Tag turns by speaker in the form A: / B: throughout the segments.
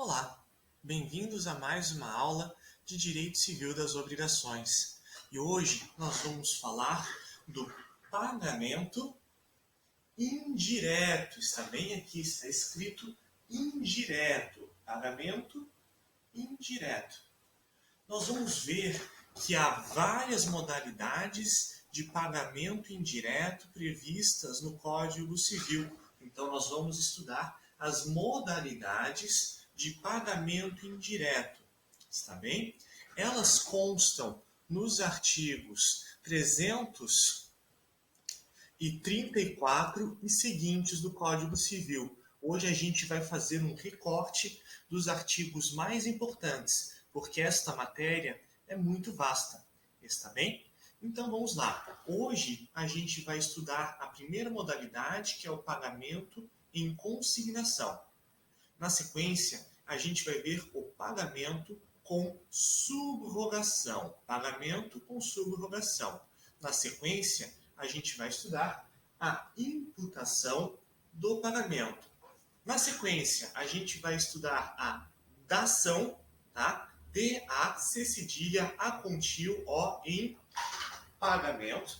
A: Olá, bem-vindos a mais uma aula de Direito Civil das Obrigações. E hoje nós vamos falar do pagamento indireto. Está bem aqui, está escrito indireto. Pagamento indireto. Nós vamos ver que há várias modalidades de pagamento indireto previstas no Código Civil. Então nós vamos estudar as modalidades de pagamento indireto, está bem? Elas constam nos artigos 334 e seguintes do Código Civil. Hoje a gente vai fazer um recorte dos artigos mais importantes, porque esta matéria é muito vasta, está bem? Então vamos lá. Hoje a gente vai estudar a primeira modalidade, que é o pagamento em consignação. Na sequência, a gente vai ver o pagamento com subrogação. Pagamento com subrogação. Na sequência, a gente vai estudar a imputação do pagamento. Na sequência, a gente vai estudar a dação, tá? D-A-C cedilha A contínuo O em pagamento.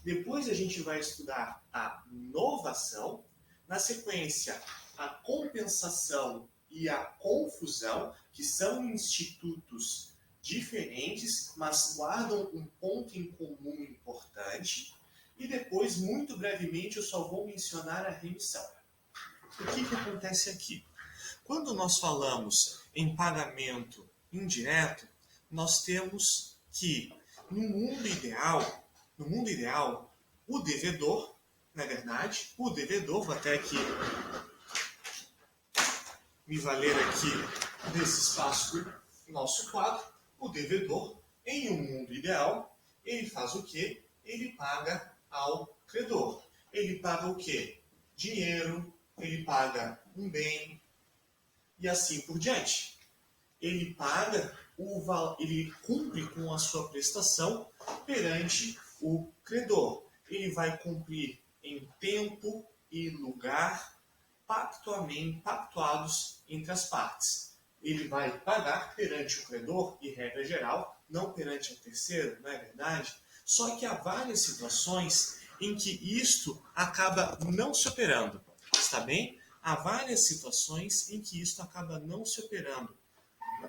A: Depois a gente vai estudar a novação. Na sequência, a compensação e a confusão, que são institutos diferentes, mas guardam um ponto em comum importante. E depois, muito brevemente, eu só vou mencionar a remissão. O que acontece aqui? Quando nós falamos em pagamento indireto, nós temos que, no mundo ideal, o devedor, na verdade, vou até aqui me valer aqui desse espaço do nosso quadro, o devedor, em um mundo ideal, ele faz o quê? Ele paga ao credor. Ele paga o quê? Dinheiro, ele paga um bem e assim por diante. Ele paga ele cumpre com a sua prestação perante o credor. Ele vai cumprir em tempo e lugar pactuados entre as partes. Ele vai pagar perante o credor, e regra geral, não perante o terceiro, não é verdade? Só que há várias situações em que isto acaba não se operando, está bem? Há várias situações em que isto acaba não se operando.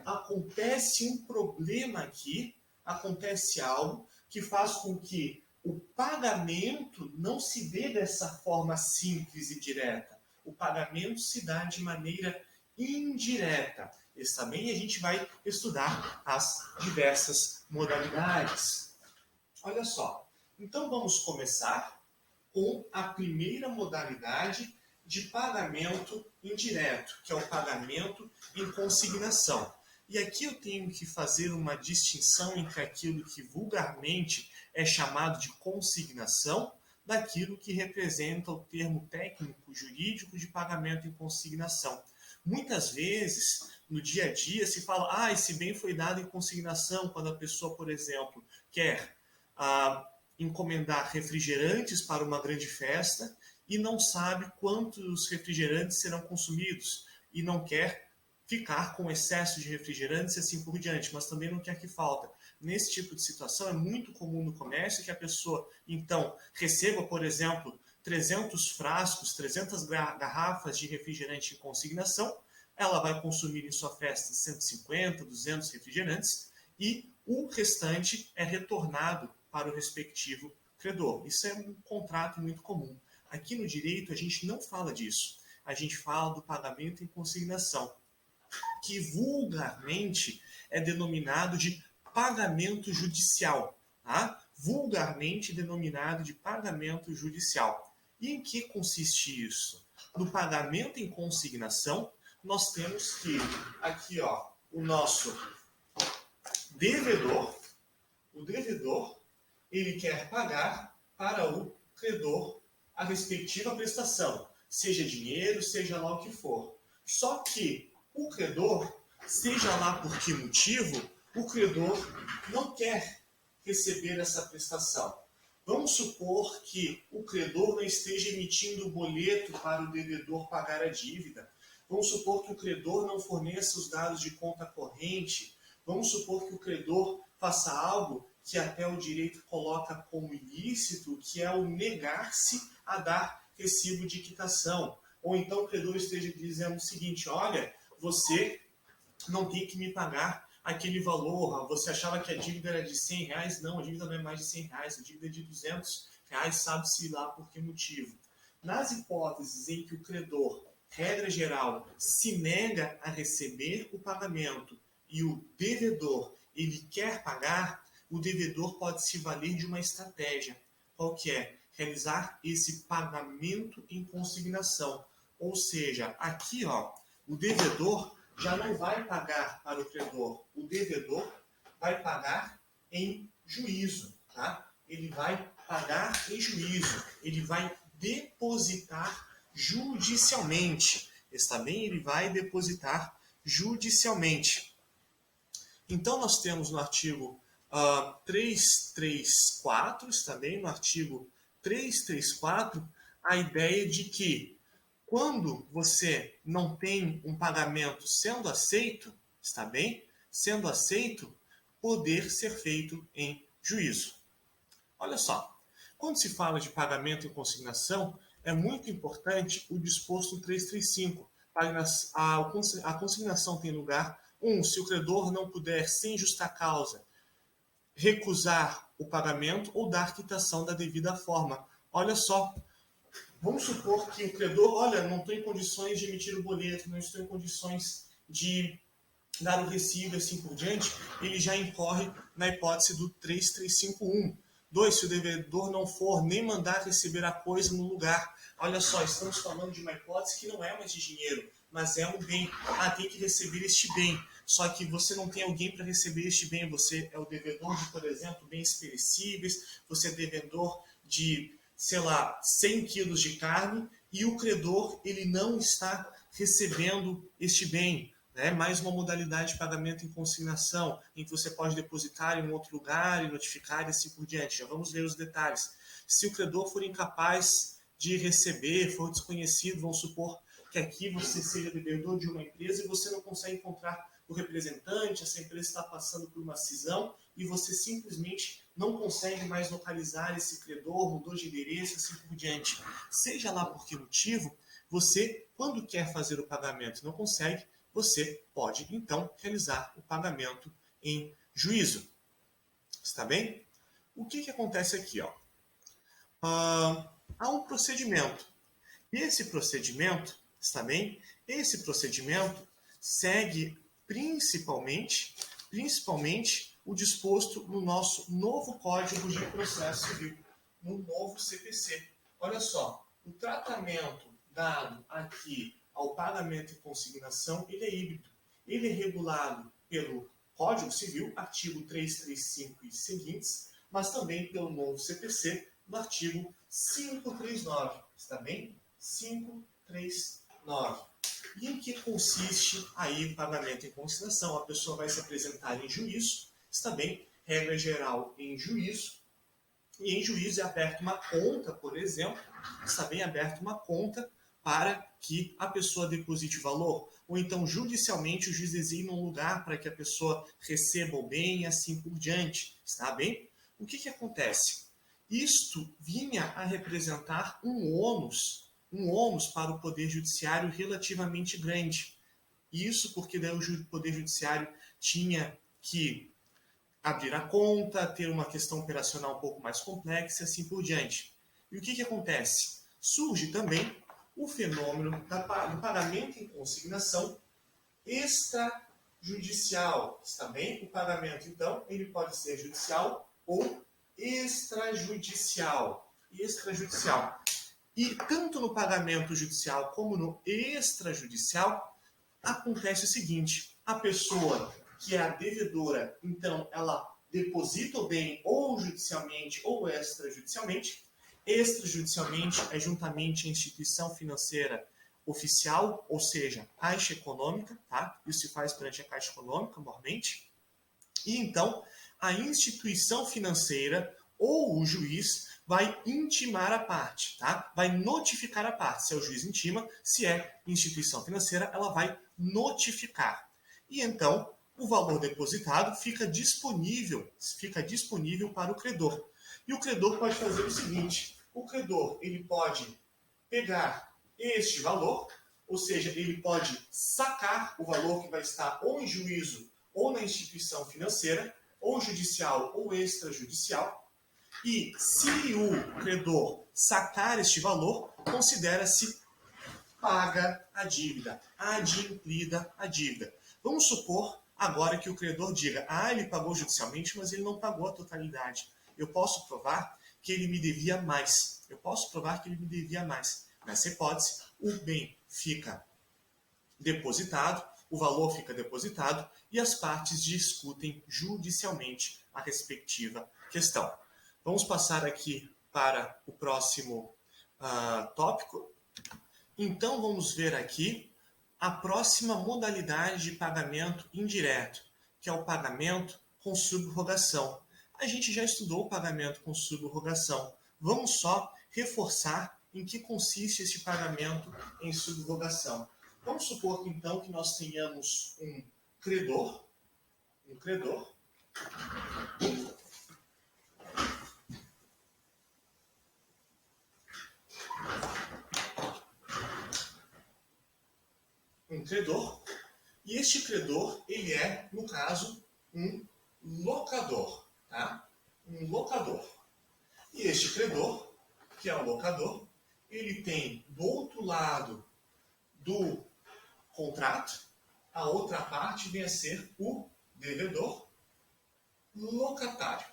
A: Acontece um problema aqui, acontece algo que faz com que o pagamento não se dê dessa forma simples e direta. O pagamento se dá de maneira indireta. Está bem? A gente vai estudar as diversas modalidades. Olha só. Então vamos começar com a primeira modalidade de pagamento indireto, que é o pagamento em consignação. E aqui eu tenho que fazer uma distinção entre aquilo que vulgarmente é chamado de consignação, daquilo que representa o termo técnico jurídico de pagamento em consignação. Muitas vezes, no dia a dia, se fala, esse bem foi dado em consignação, quando a pessoa, por exemplo, quer encomendar refrigerantes para uma grande festa e não sabe quantos refrigerantes serão consumidos e não quer ficar com excesso de refrigerantes e assim por diante, mas também não quer que falta. Nesse tipo de situação é muito comum no comércio que a pessoa, então, receba, por exemplo, 300 frascos, 300 garrafas de refrigerante em consignação, ela vai consumir em sua festa 150, 200 refrigerantes e o restante é retornado para o respectivo credor. Isso é um contrato muito comum. Aqui no direito a gente não fala disso. A gente fala do pagamento em consignação, que vulgarmente é denominado de pagamento judicial. Tá? Vulgarmente denominado de pagamento judicial. E em que consiste isso? No pagamento em consignação, nós temos que, aqui, o nosso devedor, ele quer pagar para o credor a respectiva prestação, seja dinheiro, seja lá o que for. Só que o credor, seja lá por que motivo, o credor não quer receber essa prestação. Vamos supor que o credor não esteja emitindo o boleto para o devedor pagar a dívida, Vamos supor que o credor não forneça os dados de conta corrente. Vamos supor que o credor faça algo que até o direito coloca como ilícito, que é o negar-se a dar recibo de quitação. Ou então o credor esteja dizendo o seguinte: olha, você não tem que me pagar aquele valor, você achava que a dívida era de R$100, não, a dívida não é mais de R$100, a dívida é de R$200, sabe-se lá por que motivo. Nas hipóteses em que o credor, regra geral, se nega a receber o pagamento e o devedor ele quer pagar, o devedor pode se valer de uma estratégia. Qual que é? Realizar esse pagamento em consignação. Ou seja, aqui o devedor já não vai pagar para o credor. O devedor vai pagar em juízo. Tá? Ele vai pagar em juízo. Ele vai depositar judicialmente. Está bem? Ele vai depositar judicialmente. Então, nós temos no artigo 334, também no artigo 334, a ideia de que quando você não tem um pagamento sendo aceito, está bem? Sendo aceito, poder ser feito em juízo. Olha só, quando se fala de pagamento em consignação, é muito importante o disposto 335. A consignação tem lugar, se o credor não puder, sem justa causa, recusar o pagamento ou dar quitação da devida forma. Olha só, vamos supor que o credor, olha, não estou em condições de emitir o boleto, não estou em condições de dar o recibo e assim por diante, ele já incorre na hipótese do 3351. 2. Se o devedor não for nem mandar receber a coisa no lugar. Olha só, estamos falando de uma hipótese que não é mais de dinheiro, mas é um bem. Tem que receber este bem. Só que você não tem alguém para receber este bem. Você é o devedor de, por exemplo, bens perecíveis, você é devedor de, 100 quilos de carne, e o credor ele não está recebendo este bem. Mais uma modalidade de pagamento em consignação, em que você pode depositar em um outro lugar e notificar e assim por diante. Já vamos ver os detalhes. Se o credor for incapaz de receber, for desconhecido, vamos supor que aqui você seja devedor de uma empresa e você não consegue encontrar o representante, essa empresa está passando por uma cisão e você simplesmente não consegue mais localizar esse credor, mudou de endereço, assim por diante. Seja lá por que motivo, você, quando quer fazer o pagamento e não consegue, você pode, então, realizar o pagamento em juízo. Está bem? O que acontece aqui? Há um procedimento. E esse procedimento, está bem? Esse procedimento segue principalmente o disposto no nosso novo Código de Processo Civil, no novo CPC. Olha só, o tratamento dado aqui ao pagamento em consignação, ele é híbrido. Ele é regulado pelo Código Civil, artigo 335 e seguintes, mas também pelo novo CPC, no artigo 539. Está bem? 539. E em que consiste aí o pagamento em consignação? A pessoa vai se apresentar em juízo, está bem? Regra geral em juízo. E em juízo é aberta uma conta, por exemplo, está bem aberta uma conta para que a pessoa deposite valor, ou então judicialmente o juiz designa um lugar para que a pessoa receba o bem e assim por diante, está bem? O que acontece? Isto vinha a representar um ônus para o Poder Judiciário relativamente grande. Isso porque daí o Poder Judiciário tinha que abrir a conta, ter uma questão operacional um pouco mais complexa e assim por diante. E o que acontece? Surge também o fenômeno do pagamento em consignação extrajudicial. Está bem? O pagamento, então, ele pode ser judicial ou extrajudicial. Extrajudicial. E tanto no pagamento judicial como no extrajudicial, acontece o seguinte: a pessoa que é a devedora, então ela deposita o bem ou judicialmente ou extrajudicialmente. Extrajudicialmente é juntamente a instituição financeira oficial, ou seja, Caixa Econômica, tá? Isso se faz perante a Caixa Econômica, normalmente. E então, a instituição financeira ou o juiz vai intimar a parte, tá? Vai notificar a parte. Se é o juiz intima, se é instituição financeira, ela vai notificar. E então, o valor depositado fica disponível para o credor. E o credor pode fazer o seguinte: o credor ele pode pegar este valor, ou seja, ele pode sacar o valor que vai estar ou em juízo ou na instituição financeira, ou judicial ou extrajudicial, e se o credor sacar este valor, considera-se paga a dívida, adimplida a dívida. Vamos supor agora que o credor diga: ele pagou judicialmente, mas ele não pagou a totalidade. Eu posso provar que ele me devia mais. Nessa hipótese, o bem fica depositado, o valor fica depositado e as partes discutem judicialmente a respectiva questão. Vamos passar aqui para o próximo tópico. Então, vamos ver aqui a próxima modalidade de pagamento indireto, que é o pagamento com subrogação. A gente já estudou o pagamento com subrogação. Vamos só reforçar em que consiste esse pagamento em subrogação. Vamos supor, então, que nós tenhamos um credor, um credor, e este credor, ele é, no caso, um locador, tá? Um locador. E este credor, que é o locador, ele tem do outro lado do contrato, a outra parte vem a ser o devedor locatário.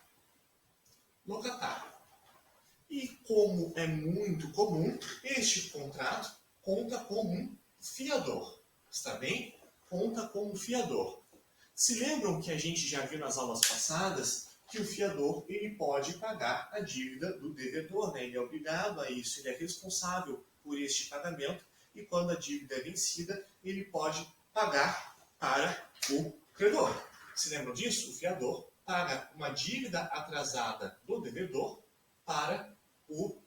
A: E como é muito comum, este contrato conta com um fiador. Está bem? Conta com um fiador. Se lembram que a gente já viu nas aulas passadas que o fiador ele pode pagar a dívida do devedor, né? Ele é obrigado a isso, ele é responsável por este pagamento e quando a dívida é vencida, ele pode pagar para o credor. Se lembram disso? O fiador paga uma dívida atrasada do devedor para o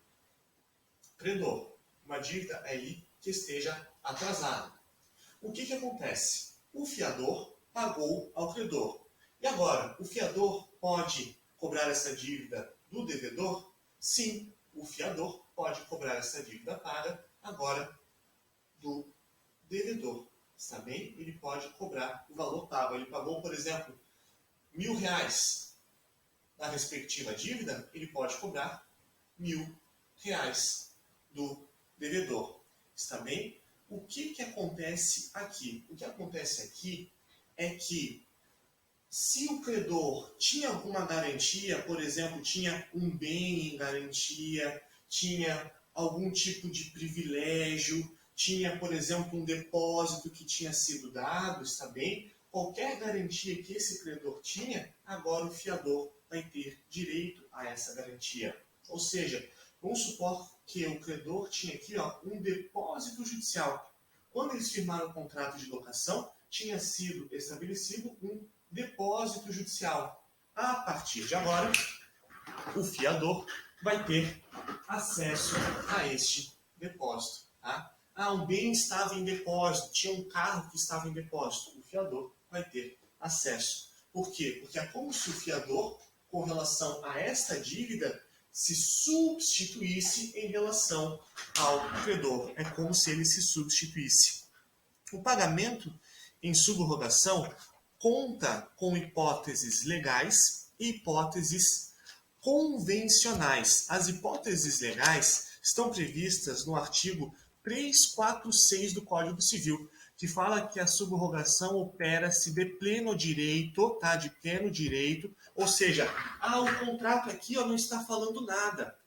A: credor. Uma dívida aí que esteja atrasada. O que acontece? O fiador pagou ao credor. E agora, o fiador pode cobrar essa dívida do devedor? Sim, o fiador pode cobrar essa dívida paga agora do devedor. Está bem? Ele pode cobrar o valor pago. Ele pagou, por exemplo, R$1.000 na respectiva dívida, ele pode cobrar R$1.000 do devedor. Está bem? O que acontece aqui? O que acontece aqui é que se o credor tinha alguma garantia, por exemplo, tinha um bem em garantia, tinha algum tipo de privilégio, tinha, por exemplo, um depósito que tinha sido dado, está bem? Qualquer garantia que esse credor tinha, agora o fiador vai ter direito a essa garantia. Ou seja, vamos supor que o credor tinha aqui um depósito judicial. Quando eles firmaram o contrato de locação, tinha sido estabelecido um depósito judicial. A partir de agora, o fiador vai ter acesso a este depósito. Tá? Um bem estava em depósito, tinha um carro que estava em depósito. O fiador vai ter acesso. Por quê? Porque é como se o fiador, com relação a esta dívida, se substituísse em relação ao credor. É como se ele se substituísse. O pagamento em subrogação conta com hipóteses legais e hipóteses convencionais. As hipóteses legais estão previstas no artigo 346 do Código Civil, que fala que a subrogação opera-se de pleno direito, tá? De pleno direito, ou seja, o contrato aqui não está falando nada.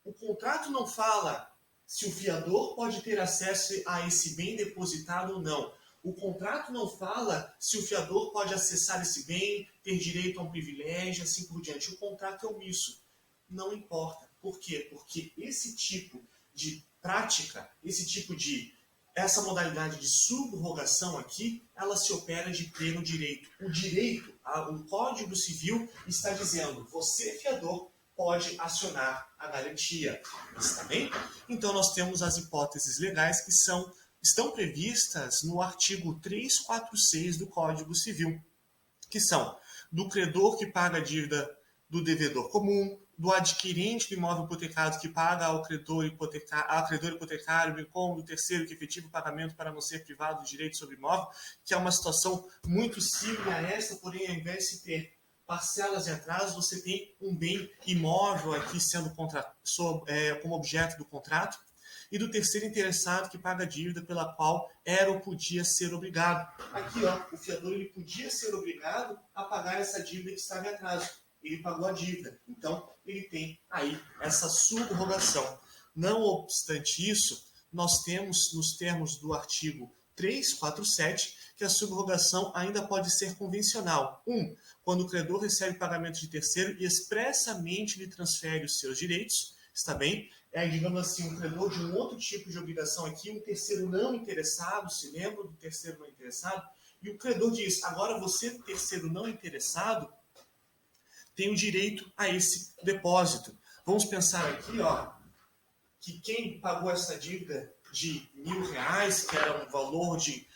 A: O contrato não fala se o fiador pode ter acesso a esse bem depositado ou não. O contrato não fala se o fiador pode acessar esse bem, ter direito a um privilégio, assim por diante. O contrato é omisso. Não importa. Por quê? Porque esse tipo de prática, essa modalidade de subrogação aqui, ela se opera de pleno direito. O Código Civil está dizendo, você, fiador, pode acionar a garantia. Está bem? Então, nós temos as hipóteses legais que estão previstas no artigo 346 do Código Civil, que são do credor que paga a dívida do devedor comum, do adquirente do imóvel hipotecado que paga ao credor hipotecário, bem como do terceiro que efetiva o pagamento para não ser privado do direito sobre o imóvel, que é uma situação muito similar a essa, porém, ao invés de ter parcelas de atraso, você tem um bem imóvel aqui sendo como objeto do contrato, e do terceiro interessado que paga a dívida pela qual era ou podia ser obrigado. Aqui, ó, o fiador ele podia ser obrigado a pagar essa dívida que estava em atraso. Ele pagou a dívida. Então, ele tem aí essa subrogação. Não obstante isso, nós temos, nos termos do artigo 347, que a subrogação ainda pode ser convencional. 1. Quando o credor recebe pagamento de terceiro e expressamente lhe transfere os seus direitos, está bem? Digamos assim, um credor de um outro tipo de obrigação aqui, um terceiro não interessado, se lembra do terceiro não interessado? E o credor diz, agora você, terceiro não interessado, tem o direito a esse depósito. Vamos pensar aqui, ó, que quem pagou essa dívida de R$1.000, que era um valor de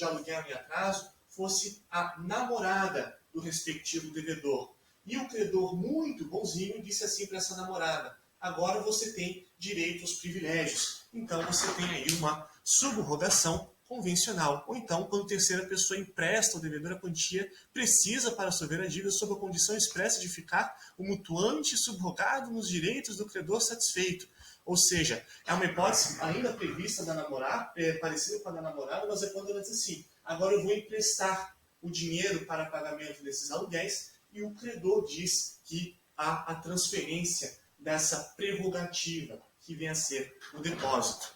A: aluguel em atraso, fosse a namorada do respectivo devedor. E o credor, muito bonzinho, disse assim para essa namorada, agora você tem direito aos privilégios. Então você tem aí uma subrogação convencional. Ou então, quando terceira pessoa empresta ao devedor a quantia precisa para solver a dívida sob a condição expressa de ficar o mutuante subrogado nos direitos do credor satisfeito. Ou seja, é uma hipótese ainda prevista da namorada, parecida com a da namorada, mas é quando ela diz assim, agora eu vou emprestar o dinheiro para pagamento desses aluguéis, e o credor diz que há a transferência dessa prerrogativa, que vem a ser o depósito.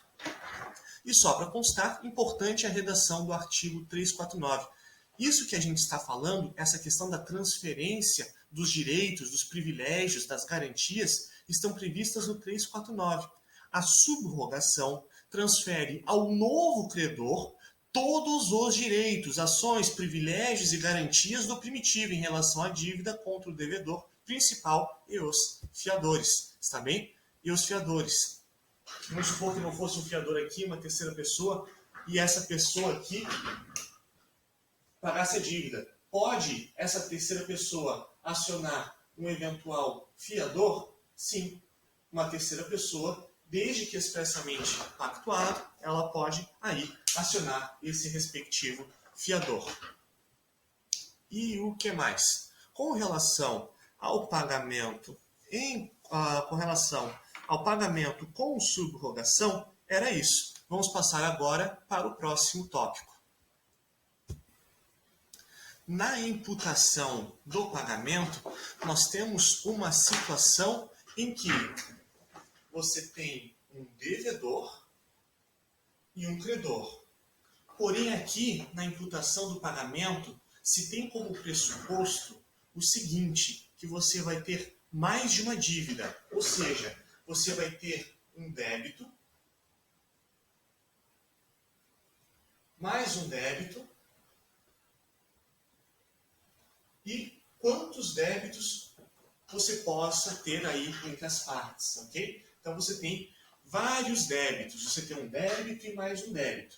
A: E só para constar, importante a redação do artigo 349. Isso que a gente está falando, essa questão da transferência dos direitos, dos privilégios, das garantias, estão previstas no 349. A subrogação transfere ao novo credor todos os direitos, ações, privilégios e garantias do primitivo em relação à dívida contra o devedor principal e os fiadores. Está bem? E os fiadores. Vamos supor que não fosse um fiador aqui, uma terceira pessoa, e essa pessoa aqui pagasse a dívida. Pode essa terceira pessoa acionar um eventual fiador? Sim, uma terceira pessoa, desde que expressamente pactuado, ela pode aí acionar esse respectivo fiador. E o que mais? Com relação ao pagamento com subrogação, era isso. Vamos passar agora para o próximo tópico. Na imputação do pagamento, nós temos uma situação em que você tem um devedor e um credor. Porém, aqui, na imputação do pagamento, se tem como pressuposto o seguinte, que você vai ter mais de uma dívida, ou seja, você vai ter um débito, mais um débito, e quantos débitos você possa ter aí entre as partes, ok? Então você tem vários débitos, você tem um débito e mais um débito.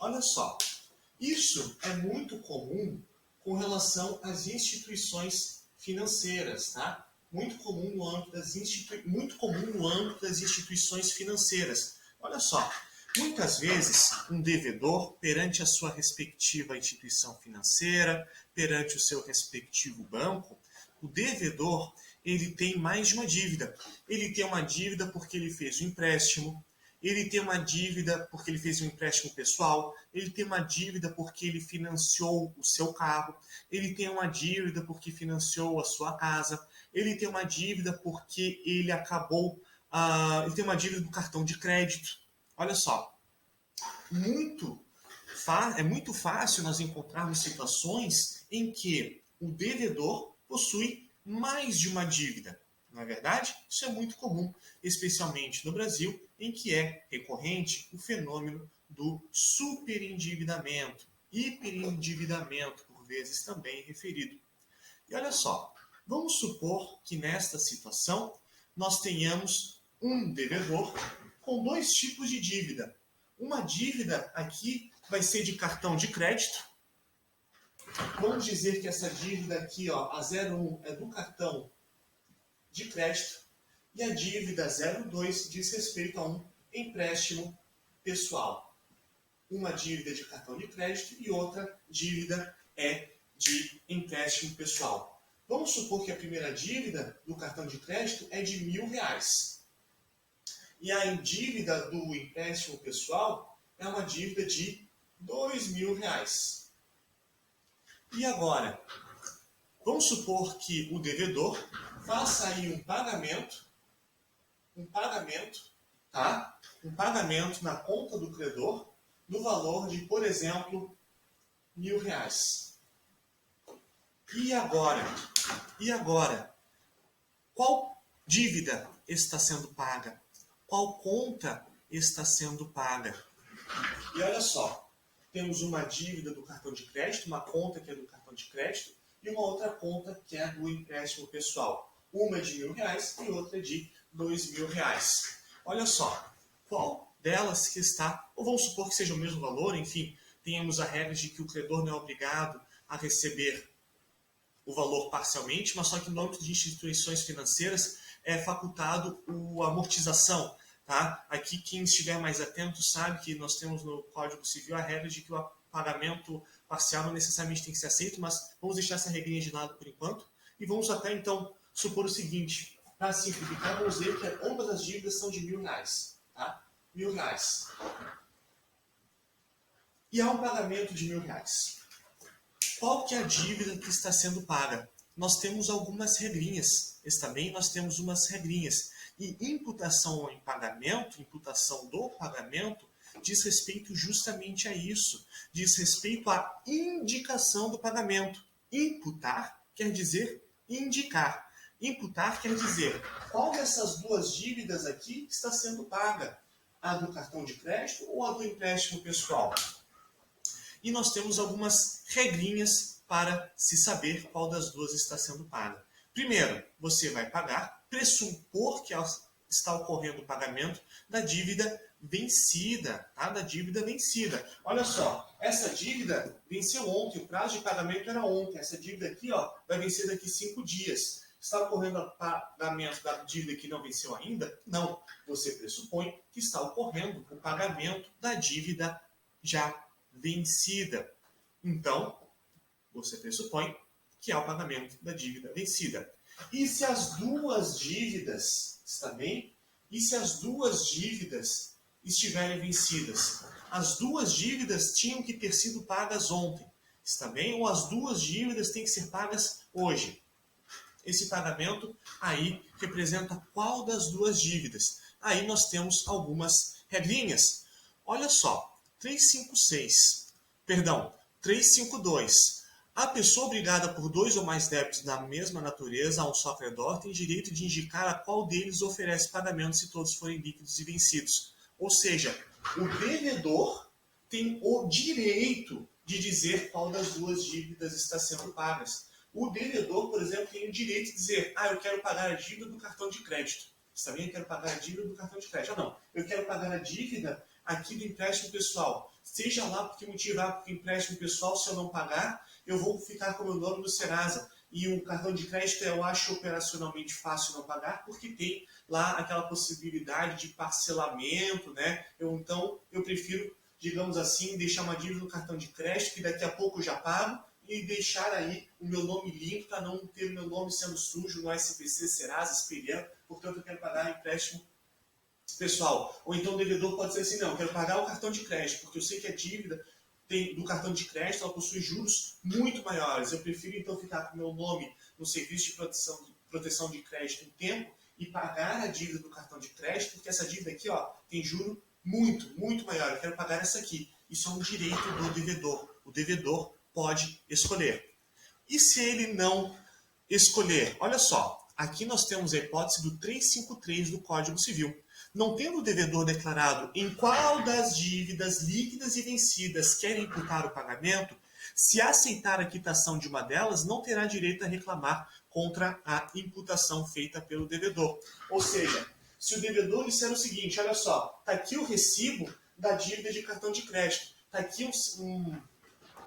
A: Olha só, isso é muito comum com relação às instituições financeiras, tá? Muito comum no âmbito das instituições financeiras. Olha só, muitas vezes um devedor, perante a sua respectiva instituição financeira, perante o seu respectivo banco, o devedor ele tem mais de uma dívida. Ele tem uma dívida porque ele fez um empréstimo, ele tem uma dívida porque ele fez um empréstimo pessoal, ele tem uma dívida porque ele financiou o seu carro, ele tem uma dívida porque financiou a sua casa, ele tem uma dívida porque ele ele tem uma dívida do cartão de crédito. Olha só, é muito fácil nós encontrarmos situações em que o devedor possui mais de uma dívida. Não é verdade? Isso é muito comum, especialmente no Brasil, em que é recorrente o fenômeno do superendividamento, hiperendividamento, por vezes também referido. E olha só, Vamos supor que nesta situação nós tenhamos um devedor com dois tipos de dívida. Uma dívida aqui vai ser de cartão de crédito. Vamos dizer que essa dívida aqui, ó, a 01 é do cartão de crédito e a dívida 02 diz respeito a um empréstimo pessoal. Uma dívida de cartão de crédito e outra dívida é de empréstimo pessoal. Vamos supor que a primeira dívida do cartão de crédito é de R$1.000. E a dívida do empréstimo pessoal é uma dívida de R$2.000. E agora, vamos supor que o devedor faça aí um pagamento, tá? Um pagamento na conta do credor no valor de, por exemplo, R$1.000. E agora, qual dívida está sendo paga? Qual conta está sendo paga? E olha só, temos uma dívida do cartão de crédito, uma conta que é do cartão de crédito, e uma outra conta que é do empréstimo pessoal. Uma é de R$1.000 e outra é de R$2.000. Olha só, qual delas que está, ou vamos supor que seja o mesmo valor, enfim, tenhamos a regra de que o credor não é obrigado a receber o valor parcialmente, mas só que no âmbito de instituições financeiras é facultado a amortização. Tá? Aqui, quem estiver mais atento sabe que nós temos no Código Civil a regra de que o pagamento parcial não necessariamente tem que ser aceito, mas vamos deixar essa regrinha de lado por enquanto. E vamos até, então, supor o seguinte, para simplificar, vamos dizer que ambas as dívidas são de R$1.000. Tá? R$1.000. E há um pagamento de R$1.000. Qual que é a dívida que está sendo paga? Nós temos algumas regrinhas. Também nós temos umas regrinhas. E imputação em pagamento, imputação do pagamento, diz respeito justamente a isso. Diz respeito à indicação do pagamento. Imputar quer dizer indicar. Imputar quer dizer qual dessas duas dívidas aqui está sendo paga. A do cartão de crédito ou a do empréstimo pessoal? E nós temos algumas regrinhas para se saber qual das duas está sendo paga. Primeiro, você vai pagar, pressupor que está ocorrendo o pagamento da dívida vencida, tá? Da dívida vencida. Olha só, essa dívida venceu ontem, o prazo de pagamento era ontem. Essa dívida aqui, ó, vai vencer daqui 5 dias. Está ocorrendo o pagamento da dívida que não venceu ainda? Não. Você pressupõe que está ocorrendo o pagamento da dívida já vencida. Então, você pressupõe que há o pagamento da dívida vencida. E se as duas dívidas, está bem? E se as duas dívidas estiverem vencidas? As duas dívidas tinham que ter sido pagas ontem, está bem? Ou as duas dívidas têm que ser pagas hoje? Esse pagamento aí representa qual das duas dívidas? Aí nós temos algumas regrinhas. Olha só. 352. A pessoa obrigada por dois ou mais débitos da mesma natureza a um só credor tem direito de indicar a qual deles oferece pagamento se todos forem líquidos e vencidos. Ou seja, o devedor tem o direito de dizer qual das duas dívidas está sendo pagas. O devedor, por exemplo, tem o direito de dizer: eu quero pagar a dívida do cartão de crédito. Está bem? Eu quero pagar a dívida do cartão de crédito. Não, eu quero pagar a dívida aqui do empréstimo pessoal. Seja lá por que motivo, porque empréstimo pessoal, se eu não pagar, eu vou ficar com o meu nome no Serasa. E o cartão de crédito eu acho operacionalmente fácil não pagar, porque tem lá aquela possibilidade de parcelamento, né? Então, eu prefiro, digamos assim, deixar uma dívida no cartão de crédito, que daqui a pouco eu já pago, e deixar aí o meu nome limpo para não ter o meu nome sendo sujo no SPC, Serasa, Experian. Portanto, eu quero pagar empréstimo pessoal. Ou então o devedor pode ser assim: não, eu quero pagar o cartão de crédito, porque eu sei que a dívida do cartão de crédito ela possui juros muito maiores. Eu prefiro então ficar com o meu nome no serviço de proteção de crédito um tempo e pagar a dívida do cartão de crédito, porque essa dívida aqui, ó, tem juro muito maior. Eu quero pagar essa aqui. Isso é um direito do devedor. O devedor pode escolher. E se ele não escolher? Olha só, aqui nós temos a hipótese do 353 do Código Civil. Não tendo o devedor declarado em qual das dívidas líquidas e vencidas quer imputar o pagamento, se aceitar a quitação de uma delas, não terá direito a reclamar contra a imputação feita pelo devedor. Ou seja, se o devedor disser o seguinte, olha só, está aqui o recibo da dívida de cartão de crédito, está aqui um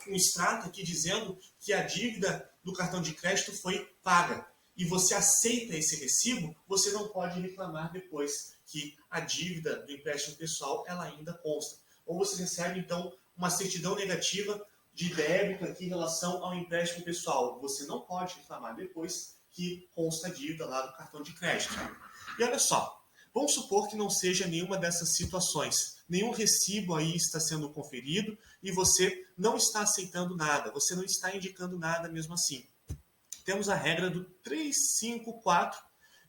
A: extrato aqui dizendo que a dívida do cartão de crédito foi paga, e você aceita esse recibo, você não pode reclamar depois que a dívida do empréstimo pessoal ela ainda consta. Ou você recebe, então, uma certidão negativa de débito aqui em relação ao empréstimo pessoal. Você não pode reclamar depois que consta a dívida lá do cartão de crédito. E olha só, vamos supor que não seja nenhuma dessas situações. Nenhum recibo aí está sendo conferido e você não está aceitando nada, você não está indicando nada mesmo assim. Temos a regra do 354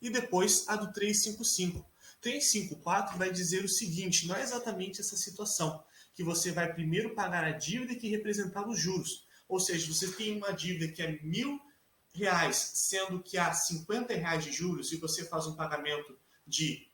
A: e depois a do 355. 354 vai dizer o seguinte, não é exatamente essa situação, que você vai primeiro pagar a dívida que representava os juros. Ou seja, você tem uma dívida que é R$1.000, sendo que há R$50 de juros e você faz um pagamento de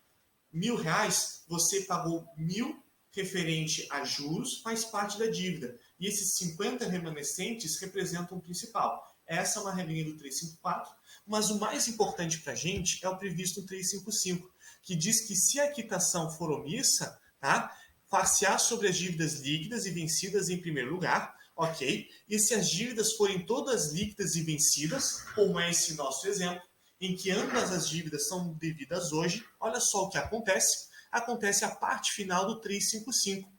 A: R$1.000, você pagou 1.000 referente a juros, faz parte da dívida. E esses 50 remanescentes representam o principal. Essa é uma regrinha do 354, mas o mais importante para a gente é o previsto no 355, que diz que se a quitação for omissa, tá, far-se-á sobre as dívidas líquidas e vencidas em primeiro lugar, ok? E se as dívidas forem todas líquidas e vencidas, como é esse nosso exemplo, em que ambas as dívidas são devidas hoje, olha só o que acontece. Acontece a parte final do 355,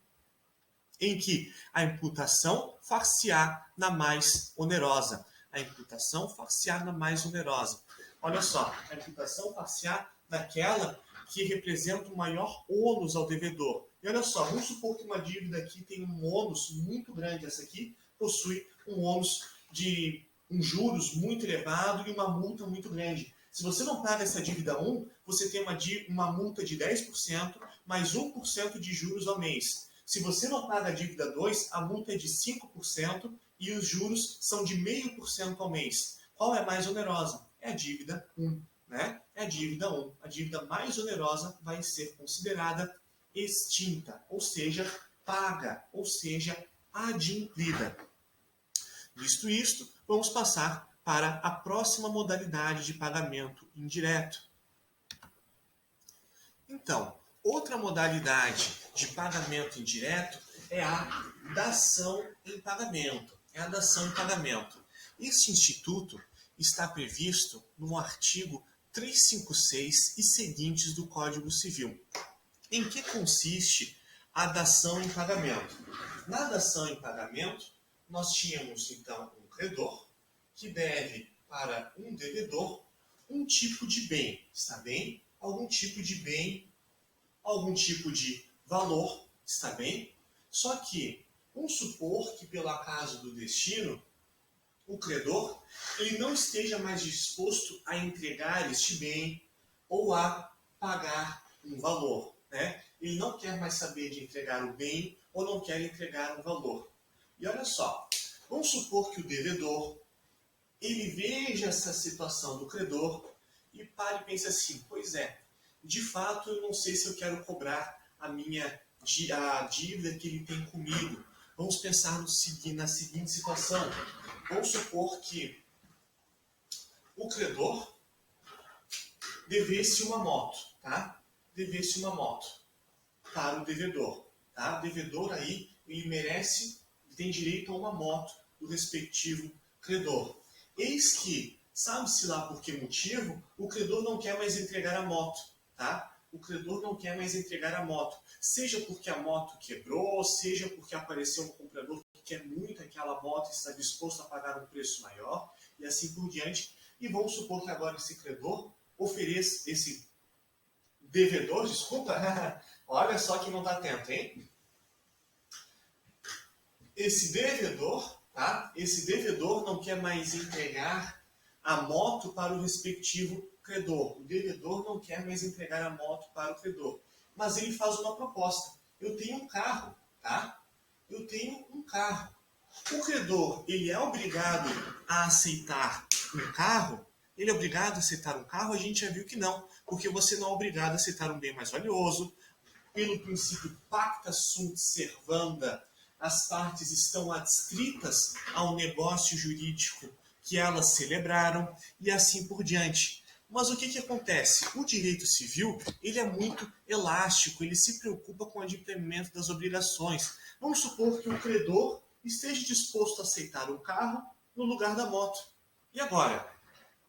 A: em que a imputação far-se-á na mais onerosa. A imputação far-se-á na mais onerosa. Olha só, a imputação far-se-á naquela que representa o maior ônus ao devedor. E olha só, vamos supor que uma dívida aqui tem um ônus muito grande. Essa aqui possui um ônus de juros muito elevado e uma multa muito grande. Se você não paga essa dívida 1, você tem uma multa de 10% mais 1% de juros ao mês. Se você não paga a dívida 2, a multa é de 5% e os juros são de 0,5% ao mês. Qual é mais onerosa? É a dívida 1. Né? É a dívida 1. A dívida mais onerosa vai ser considerada extinta, ou seja, paga, ou seja, adimplida. Visto isto, vamos passar para a próxima modalidade de pagamento indireto. Então, outra modalidade de pagamento indireto é a dação em pagamento. Este instituto está previsto no artigo 356 e seguintes do Código Civil. Em que consiste a dação em pagamento? Na dação em pagamento, nós tínhamos então um credor que deve para um devedor um tipo de bem, está bem? Algum tipo de bem, algum tipo de valor, está bem? Só que, vamos supor que pelo acaso do destino, o credor ele não esteja mais disposto a entregar este bem ou a pagar um valor. Né? Ele não quer mais saber de entregar o bem ou não quer entregar um valor. E olha só, vamos supor que o devedor ele veja essa situação do credor e pare e pense assim, pois é, de fato eu não sei se eu quero cobrar a dívida que ele tem comigo. Vamos pensar na seguinte situação. Vamos supor que o credor devesse uma moto, tá? Devesse uma moto para o devedor, tá? O devedor aí, ele merece, tem direito a uma moto do respectivo credor. Eis que, sabe-se lá por que motivo, o credor não quer mais entregar a moto, tá? O credor não quer mais entregar a moto, seja porque a moto quebrou, seja porque apareceu um comprador que quer muito aquela moto e está disposto a pagar um preço maior, e assim por diante. E vamos supor que agora esse credor ofereça, esse devedor, desculpa, olha só que não está atento, hein? Esse devedor, tá? Esse devedor não quer mais entregar a moto para o respectivo credor. O devedor não quer mais entregar a moto para o credor. Mas ele faz uma proposta. Eu tenho um carro, tá? Eu tenho um carro. O credor, ele é obrigado a aceitar um carro? Ele é obrigado a aceitar um carro? A gente já viu que não. Porque você não é obrigado a aceitar um bem mais valioso. Pelo princípio pacta sunt servanda, as partes estão adscritas ao negócio jurídico que elas celebraram e assim por diante. Mas o que acontece? O direito civil ele é muito elástico, ele se preocupa com o adimplemento das obrigações. Vamos supor que o credor esteja disposto a aceitar um carro no lugar da moto. E agora?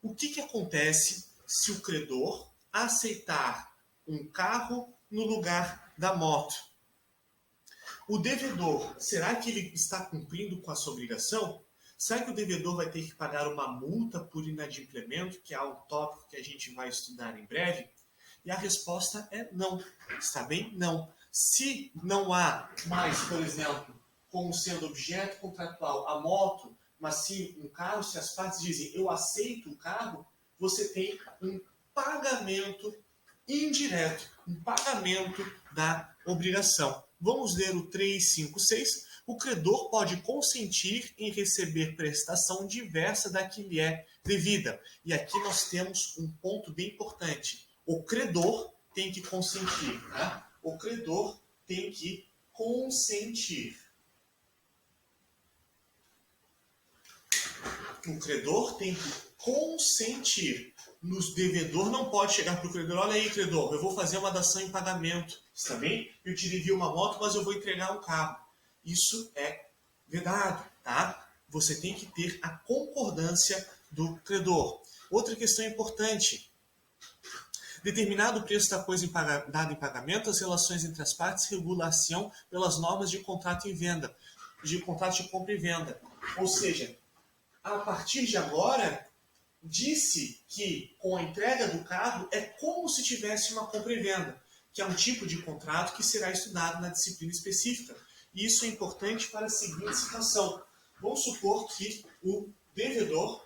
A: O que acontece se o credor aceitar um carro no lugar da moto? O devedor, será que ele está cumprindo com a sua obrigação? Será que o devedor vai ter que pagar uma multa por inadimplemento, que é um tópico que a gente vai estudar em breve? E a resposta é não. Está bem? Não. Se não há mais, por exemplo, como sendo objeto contratual a moto, mas sim um carro, se as partes dizem eu aceito o carro, você tem um pagamento indireto, um pagamento da obrigação. Vamos ler o 356. O credor pode consentir em receber prestação diversa da que lhe é devida. E aqui nós temos um ponto bem importante. O credor tem que consentir. Tá? O credor tem que consentir. O credor tem que consentir. O devedor não pode chegar para o credor, olha aí, credor, eu vou fazer uma dação em pagamento, está bem? Eu te devia uma moto, mas eu vou entregar um carro. Isso é vedado, tá? Você tem que ter a concordância do credor. Outra questão importante. Determinado o preço da coisa dada em pagamento, as relações entre as partes regulação pelas normas de contrato e venda, de contrato de compra e venda. Ou seja, a partir de agora, disse que com a entrega do carro é como se tivesse uma compra e venda, que é um tipo de contrato que será estudado na disciplina específica. E isso é importante para a seguinte situação. Vamos supor que o devedor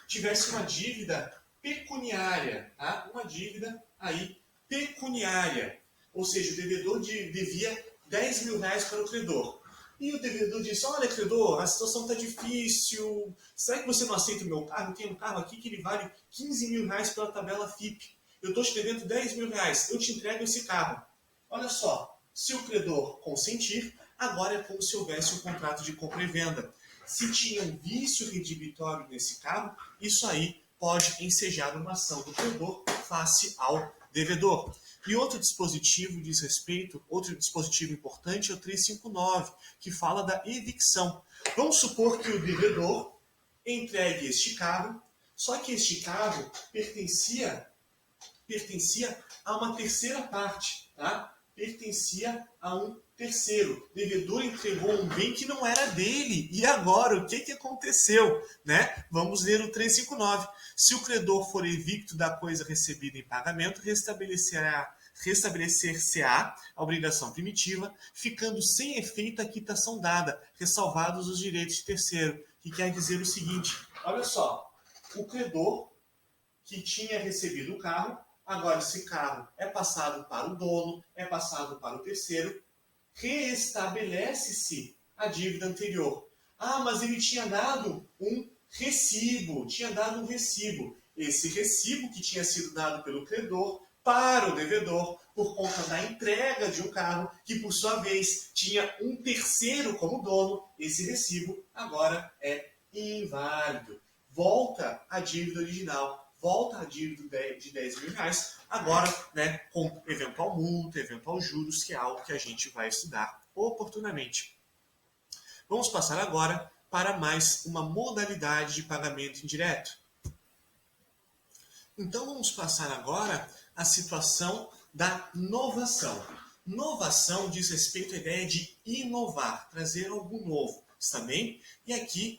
A: tivesse uma dívida pecuniária, tá? Uma dívida aí pecuniária. Ou seja, o devedor devia 10 mil reais para o credor. E o devedor disse, olha, credor, a situação está difícil, será que você não aceita o meu carro? Eu tenho um carro aqui que ele vale 15 mil reais pela tabela FIP. Eu estou te devendo 10 mil reais, eu te entrego esse carro. Olha só, se o credor consentir, agora é como se houvesse um contrato de compra e venda. Se tinha um vício redibitório nesse carro, isso aí pode ensejar uma ação do credor face ao devedor. E outro dispositivo diz respeito, outro dispositivo importante é o 359, que fala da evicção. Vamos supor que o devedor entregue este carro, só que este carro pertencia a uma terceira parte, tá? Pertencia a um terceiro. O devedor entregou um bem que não era dele. E agora, o que aconteceu? Né? Vamos ler o 359. Se o credor for evicto da coisa recebida em pagamento, restabelecer-se-á a obrigação primitiva, ficando sem efeito a quitação dada, ressalvados os direitos de terceiro. Que quer dizer o seguinte, olha só, o credor que tinha recebido o carro, agora esse carro é passado para o dono, é passado para o terceiro, reestabelece-se a dívida anterior. Ah, mas ele tinha dado um recibo. Esse recibo que tinha sido dado pelo credor para o devedor por conta da entrega de um carro que, por sua vez, tinha um terceiro como dono, esse recibo agora é inválido. Volta à dívida original, volta à dívida de 10 mil reais, agora, né, com eventual multa, eventual juros, que é algo que a gente vai estudar oportunamente. Vamos passar agora para mais uma modalidade de pagamento indireto. Então vamos passar agora à situação da novação. Novação diz respeito à ideia de inovar, trazer algo novo, está bem? E aqui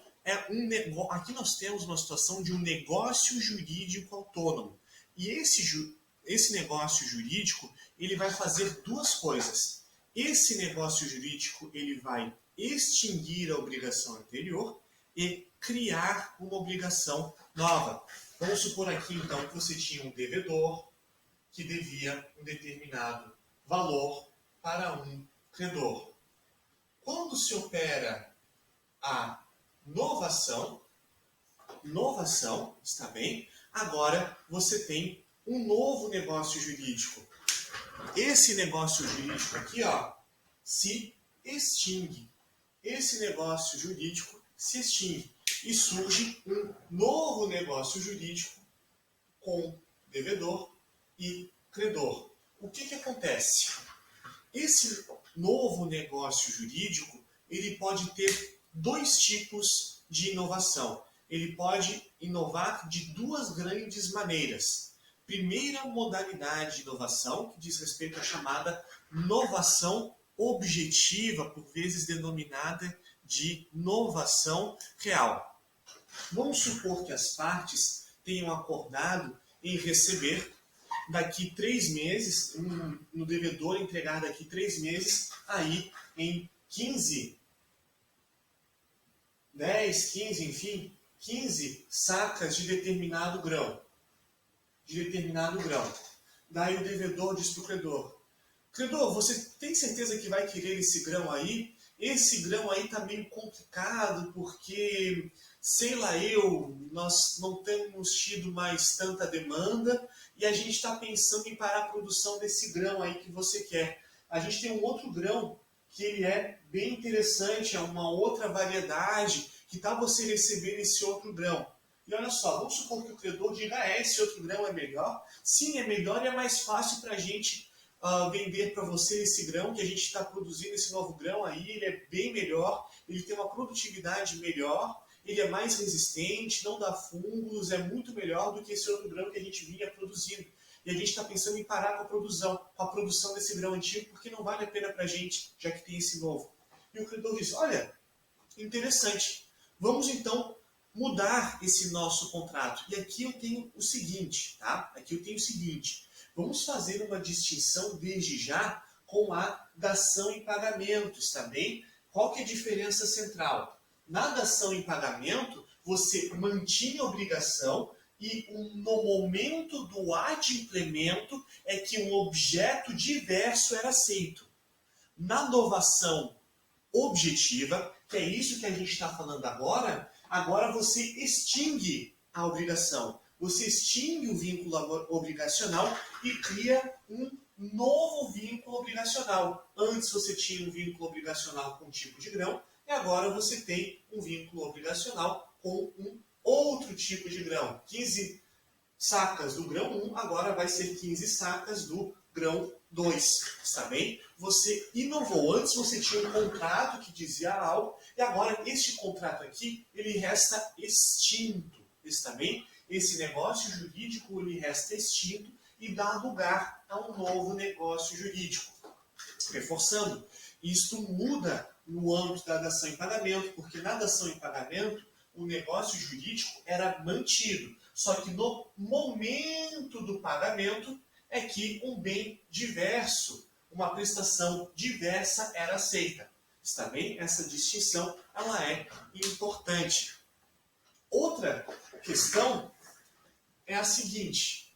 A: aqui nós temos uma situação de um negócio jurídico autônomo. E esse negócio jurídico, ele vai fazer duas coisas. Esse negócio jurídico, ele vai extinguir a obrigação anterior e criar uma obrigação nova. Vamos supor aqui, então, que você tinha um devedor que devia um determinado valor para um credor. Quando se opera a novação, está bem? Agora você tem um novo negócio jurídico. Esse negócio jurídico aqui, ó, se extingue. Esse negócio jurídico se extingue. e surge um novo negócio jurídico com devedor e credor. O que acontece? Esse novo negócio jurídico, ele pode ter dois tipos de inovação. Ele pode inovar de duas grandes maneiras. Primeira modalidade de inovação, que diz respeito à chamada novação objetiva, por vezes denominada de novação real. Vamos supor que as partes tenham acordado em receber daqui 3 meses, no devedor entregar daqui 3 meses, aí em 15, 10, 15, enfim, 15 sacas de determinado grão. Daí o devedor diz para o credor: credor, você tem certeza que vai querer esse grão aí? Esse grão aí está meio complicado porque, sei lá nós não temos tido mais tanta demanda e a gente está pensando em parar a produção desse grão aí que você quer. A gente tem um outro grão que ele é bem interessante, é uma outra variedade, que tal você receber esse outro grão? E olha só, vamos supor que o credor diga: esse outro grão é melhor? Sim, é melhor e é mais fácil para a gente vender para você esse grão, que a gente está produzindo esse novo grão aí, ele é bem melhor, ele tem uma produtividade melhor, ele é mais resistente, não dá fungos, é muito melhor do que esse outro grão que a gente vinha produzindo. E a gente está pensando em parar com a produção desse grão antigo, porque não vale a pena para a gente, já que tem esse novo. E o credor diz: olha, interessante, vamos então mudar esse nosso contrato. E aqui eu tenho o seguinte, tá? Vamos fazer uma distinção desde já com a dação em pagamentos, tá bem? Qual que é a diferença central? Na dação em pagamento, você mantinha a obrigação e no momento do adimplemento é que um objeto diverso era aceito. Na novação objetiva, que é isso que a gente está falando agora você extingue a obrigação. Você extingue o vínculo obrigacional e cria um novo vínculo obrigacional. Antes você tinha um vínculo obrigacional com um tipo de grão, e agora você tem um vínculo obrigacional com um outro tipo de grão. 15 sacas do grão 1, agora vai ser 15 sacas do grão 2. Está bem? Você inovou. Antes você tinha um contrato que dizia algo, e agora este contrato aqui, ele resta extinto. Está bem? Esse negócio jurídico, ele resta extinto e dá lugar a um novo negócio jurídico. Reforçando, isto muda no âmbito da dação em pagamento, porque na dação em pagamento, o negócio jurídico era mantido. Só que no momento do pagamento é que um bem diverso, uma prestação diversa era aceita. Está bem? Essa distinção ela é importante. Outra questão é a seguinte: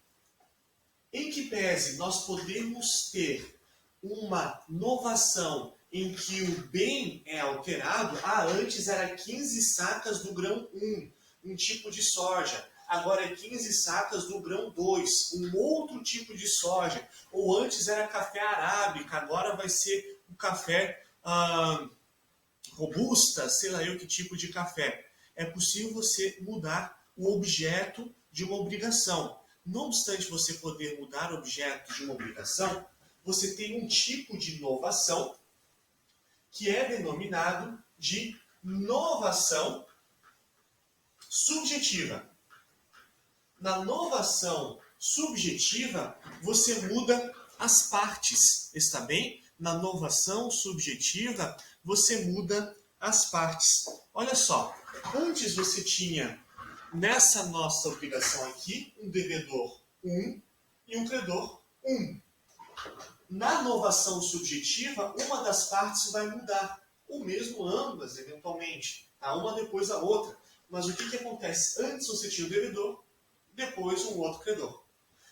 A: em que pese nós podemos ter uma novação em que o bem é alterado, antes era 15 sacas do grão 1, um tipo de soja, agora é 15 sacas do grão 2, um outro tipo de soja, ou antes era café arábica, agora vai ser um café robusta, sei lá eu que tipo de café. É possível você mudar o objeto de uma obrigação. Não obstante você poder mudar o objeto de uma obrigação, você tem um tipo de inovação que é denominado de novação subjetiva. Na novação subjetiva, você muda as partes, está bem? Na novação subjetiva, você muda as partes. Olha só, antes você tinha, nessa nossa obrigação aqui, um devedor 1 e um credor 1. Na novação subjetiva, uma das partes vai mudar, ou mesmo ambas, eventualmente, tá? Uma depois da outra. Mas o que acontece? Antes você tinha o devedor, depois um outro credor.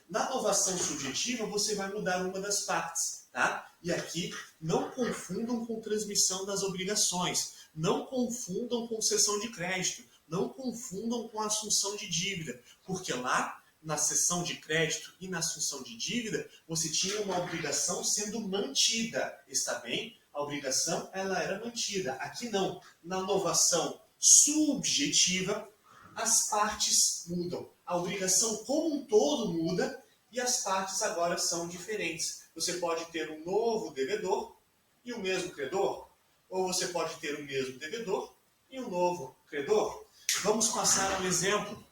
A: Na novação subjetiva, você vai mudar uma das partes, tá? E aqui, não confundam com transmissão das obrigações, não confundam com cessão de crédito, não confundam com assunção de dívida, porque lá, na cessão de crédito e na assunção de dívida, você tinha uma obrigação sendo mantida, está bem? A obrigação, ela era mantida. Aqui não. Na novação subjetiva, as partes mudam. A obrigação como um todo muda e as partes agora são diferentes. Você pode ter um novo devedor e o mesmo credor, ou você pode ter o mesmo devedor e um novo credor. Vamos passar a um exemplo.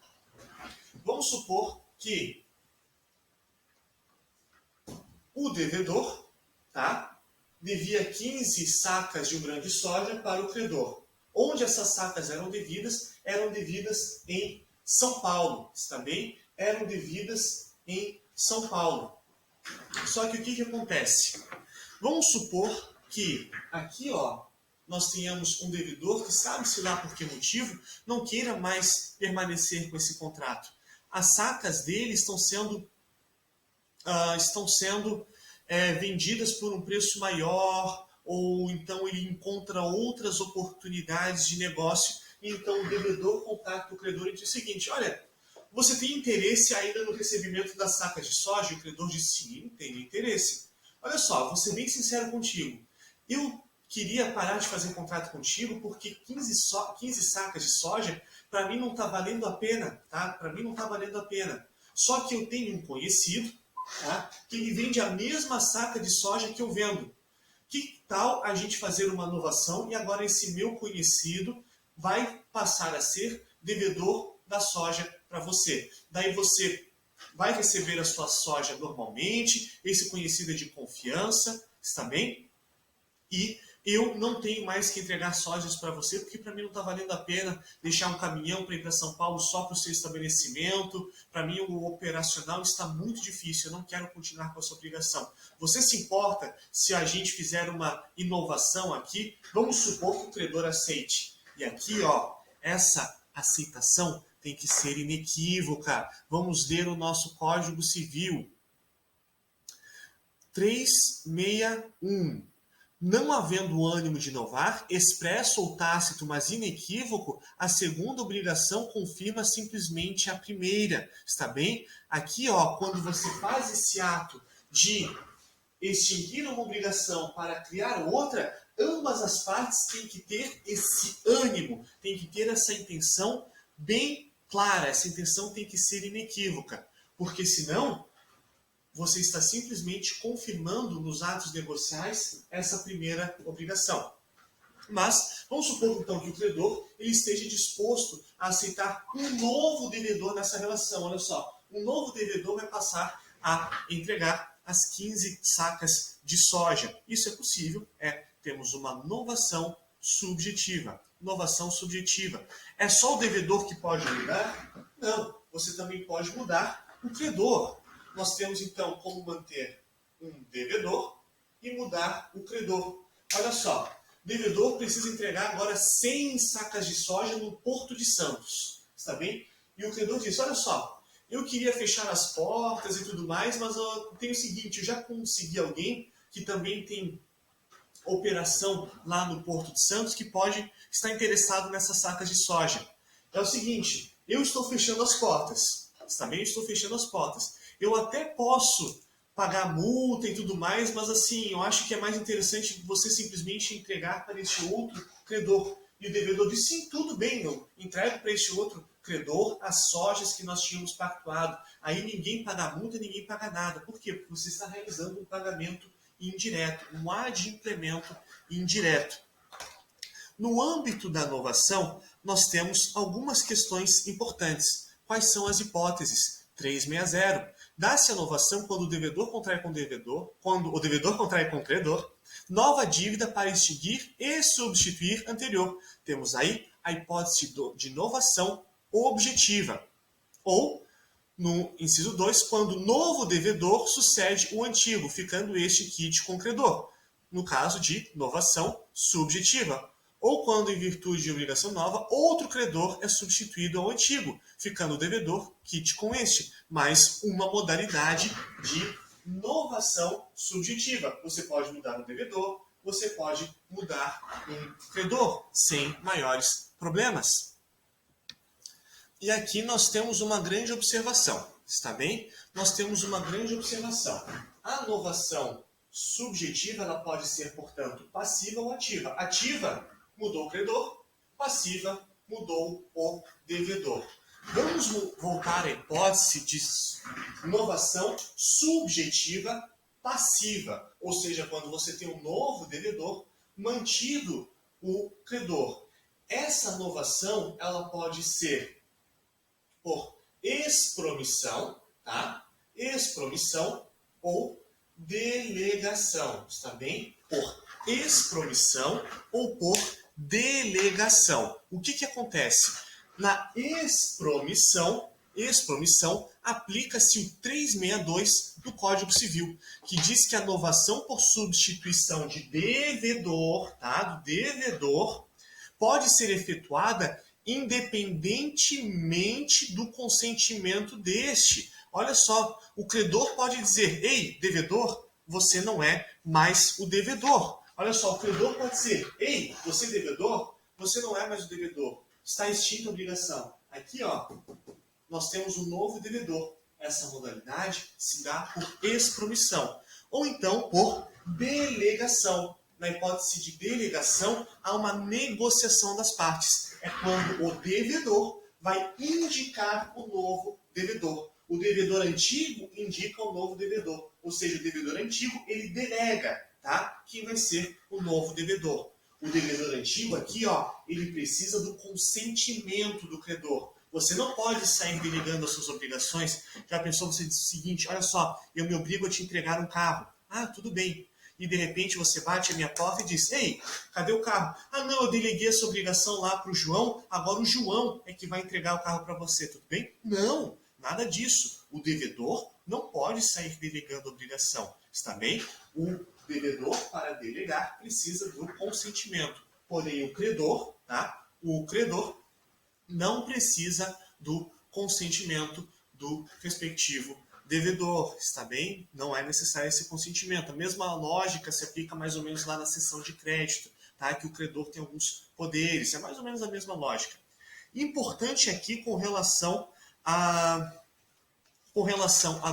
A: Vamos supor que o devedor, tá, devia 15 sacas de um grão de soja para o credor. Onde essas sacas eram devidas em São Paulo. Também eram devidas em São Paulo. Só que o que acontece? Vamos supor que aqui, ó, nós tenhamos um devedor que, sabe-se lá por que motivo, não queira mais permanecer com esse contrato. As sacas dele estão sendo vendidas por um preço maior, ou então ele encontra outras oportunidades de negócio, e então o devedor contacta o credor e diz o seguinte: olha, você tem interesse ainda no recebimento das sacas de soja? E o credor diz: sim, tenho interesse. Olha só, vou ser bem sincero contigo. Eu queria parar de fazer contrato contigo porque 15 sacas de soja, para mim não está valendo a pena, tá? Para mim não está valendo a pena. Só que eu tenho um conhecido, tá, que ele vende a mesma saca de soja que eu vendo. Que tal a gente fazer uma inovação e agora esse meu conhecido vai passar a ser devedor da soja para você. Daí você vai receber a sua soja normalmente, esse conhecido é de confiança, está bem? E eu não tenho mais que entregar sojas para você, porque para mim não está valendo a pena deixar um caminhão para ir para São Paulo só para o seu estabelecimento. Para mim o operacional está muito difícil, eu não quero continuar com essa obrigação. Você se importa se a gente fizer uma inovação aqui? Vamos supor que o credor aceite. E aqui, ó, essa aceitação tem que ser inequívoca. Vamos ler o nosso Código Civil. 361. Não havendo ânimo de inovar, expresso ou tácito, mas inequívoco, a segunda obrigação confirma simplesmente a primeira. Está bem? Aqui, ó, quando você faz esse ato de extinguir uma obrigação para criar outra, ambas as partes têm que ter esse ânimo, têm que ter essa intenção bem clara, essa intenção tem que ser inequívoca, porque senão você está simplesmente confirmando nos atos negociais essa primeira obrigação. Mas vamos supor então que o credor ele esteja disposto a aceitar um novo devedor nessa relação. Olha só, um novo devedor vai passar a entregar as 15 sacas de soja. Isso é possível, temos uma novação subjetiva. Novação subjetiva. É só o devedor que pode mudar? Não, você também pode mudar o credor. Nós temos então como manter um devedor e mudar o credor. Olha só, o devedor precisa entregar agora 100 sacas de soja no Porto de Santos. Está bem? E o credor diz: olha só, eu queria fechar as portas e tudo mais, mas eu tenho o seguinte, eu já consegui alguém que também tem operação lá no Porto de Santos que pode estar interessado nessas sacas de soja. É o seguinte, eu estou fechando as portas. Está bem? Eu estou fechando as portas. Eu até posso pagar multa e tudo mais, mas assim, eu acho que é mais interessante você simplesmente entregar para este outro credor. E o devedor diz: sim, tudo bem, eu entrego para este outro credor as sojas que nós tínhamos pactuado. Aí ninguém paga multa, ninguém paga nada. Por quê? Porque você está realizando um pagamento indireto, um adimplemento indireto. No âmbito da inovação, nós temos algumas questões importantes. Quais são as hipóteses? 360. Dá-se a inovação quando o devedor contrai com o devedor, quando o devedor contrai com o credor, nova dívida para extinguir e substituir anterior. Temos aí a hipótese de inovação objetiva. Ou, no inciso 2, quando o novo devedor sucede o antigo, ficando este quite com o credor. No caso de inovação subjetiva. Ou quando, em virtude de obrigação nova, outro credor é substituído ao antigo, ficando o devedor quite com este, mais uma modalidade de novação subjetiva. Você pode mudar o devedor, você pode mudar um credor, sem maiores problemas. E aqui nós temos uma grande observação, está bem? Nós temos uma grande observação. A novação subjetiva ela pode ser, portanto, passiva ou ativa. Ativa, mudou o credor. Passiva, mudou o devedor. Vamos voltar à hipótese de novação subjetiva passiva, ou seja, quando você tem um novo devedor, mantido o credor. Essa novação ela pode ser por expromissão, tá? Expromissão ou delegação, está bem? Por expromissão ou por delegação. O que acontece? Na expromissão aplica-se o 362 do Código Civil, que diz que a novação por substituição de devedor, tá? Do devedor, pode ser efetuada independentemente do consentimento deste. Olha só, o credor pode dizer: ei, devedor, você não é mais o devedor. Olha só, o credor pode dizer: ei, você é devedor, você não é mais o devedor. Está extinta a obrigação. Aqui, ó, nós temos um novo devedor. Essa modalidade se dá por expromissão ou então por delegação. Na hipótese de delegação, há uma negociação das partes. É quando o devedor vai indicar o novo devedor. O devedor antigo indica o novo devedor. Ou seja, o devedor antigo, ele delega, tá? Quem vai ser o novo devedor. O devedor antigo aqui, ó, ele precisa do consentimento do credor. Você não pode sair delegando as suas obrigações. Já pensou, você diz o seguinte: olha só, eu me obrigo a te entregar um carro. Ah, tudo bem. E de repente você bate a minha porta e diz: ei, cadê o carro? Ah, não, eu deleguei essa obrigação lá para o João, agora o João é que vai entregar o carro para você, tudo bem? Não, nada disso. O devedor não pode sair delegando a obrigação, está bem? O devedor, para delegar, precisa do consentimento. Porém, o credor, tá? O credor não precisa do consentimento do respectivo devedor, está bem? Não é necessário esse consentimento. A mesma lógica se aplica mais ou menos lá na seção de crédito, tá? Que o credor tem alguns poderes, é mais ou menos a mesma lógica. Importante aqui com relação à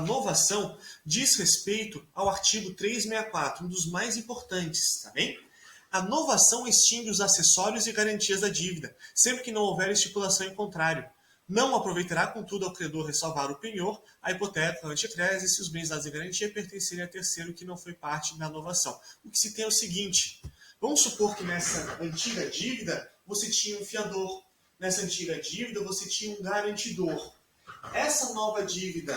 A: novação, diz respeito ao artigo 364, um dos mais importantes, tá bem? A novação extingue os acessórios e garantias da dívida, sempre que não houver estipulação em contrário. Não aproveitará, contudo, ao credor ressalvar o penhor, a hipoteca, a anticrese, se os bens dados em garantia pertencerem a terceiro que não foi parte da novação. O que se tem é o seguinte: vamos supor que nessa antiga dívida você tinha um fiador, nessa antiga dívida você tinha um garantidor. Essa nova dívida,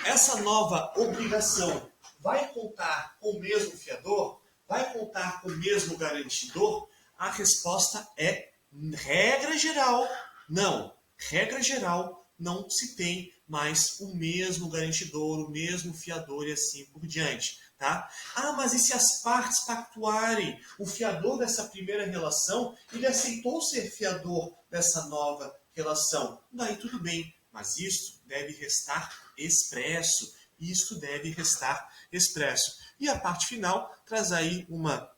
A: essa nova obrigação vai contar com o mesmo fiador? Vai contar com o mesmo garantidor? A resposta é regra geral, não. Regra geral, não se tem mais o mesmo garantidor, o mesmo fiador e assim por diante. Tá? Ah, mas e se as partes pactuarem? O fiador dessa primeira relação, ele aceitou ser fiador dessa nova relação. Daí tudo bem, mas isto deve restar expresso. Isto deve restar expresso. E a parte final traz aí uma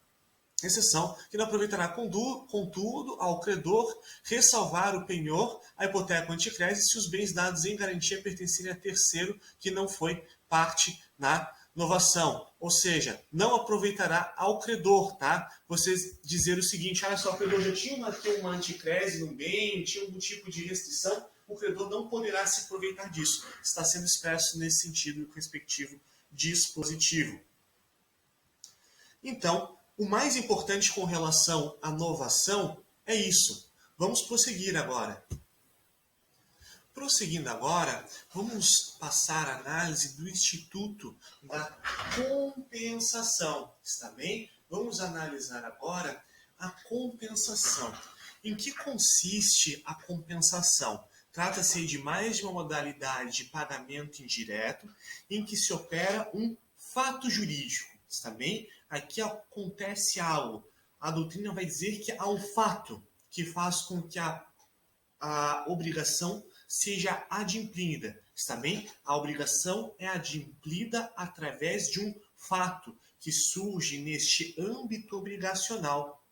A: exceção que não aproveitará, contudo, ao credor ressalvar o penhor, a hipoteca ou anticrese, se os bens dados em garantia pertencerem a terceiro que não foi parte na novação. Ou seja, não aproveitará ao credor, tá? Você dizer o seguinte: olha só, o credor já tinha uma anticrese no bem, tinha algum tipo de restrição, o credor não poderá se aproveitar disso. Está sendo expresso nesse sentido respectivo dispositivo. Então, o mais importante com relação à novação é isso. Vamos prosseguir agora. Prosseguindo agora, vamos passar a análise do Instituto da Compensação, está bem? Vamos analisar agora a compensação. Em que consiste a compensação? Trata-se de mais de uma modalidade de pagamento indireto em que se opera um fato jurídico, está bem? Aqui acontece algo. A doutrina vai dizer que há um fato que faz com que a obrigação seja adimplida, está bem? A obrigação é adimplida através de um fato que surge neste âmbito obrigacional,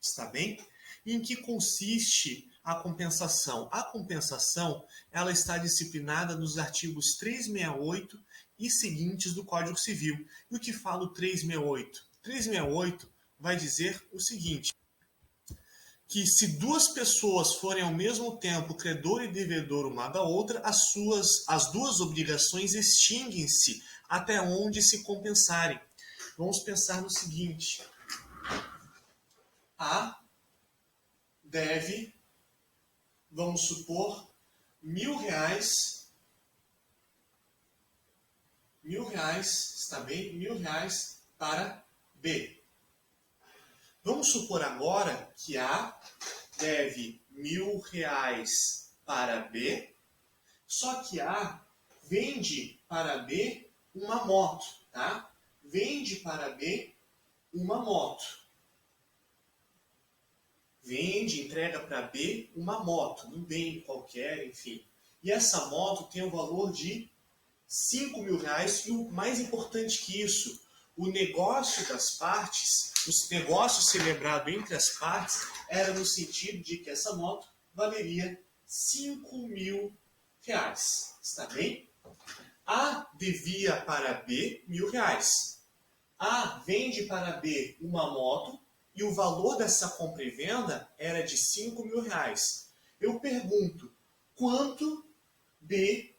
A: está bem? E em que consiste a compensação? A compensação, ela está disciplinada nos artigos 368 e seguintes do Código Civil. E o que fala o 368? 368 vai dizer o seguinte: que se duas pessoas forem ao mesmo tempo credor e devedor uma da outra, as duas obrigações extinguem-se até onde se compensarem. Vamos pensar no seguinte: A deve, vamos supor, R$ 1.000, está bem? R$ 1.000 para B. Vamos supor agora que A deve R$ 1.000 para B, só que A vende para B uma moto, tá? Vende para B uma moto. Vende, entrega para B uma moto, um bem qualquer, enfim. E essa moto tem o valor de R$ 5.000 e o mais importante que isso, o negócio das partes, o negócio celebrado entre as partes era no sentido de que essa moto valeria R$ 5.000. Está bem? A devia para B R$ 1.000. A vende para B uma moto e o valor dessa compra e venda era de R$ 5.000. Eu pergunto, quanto B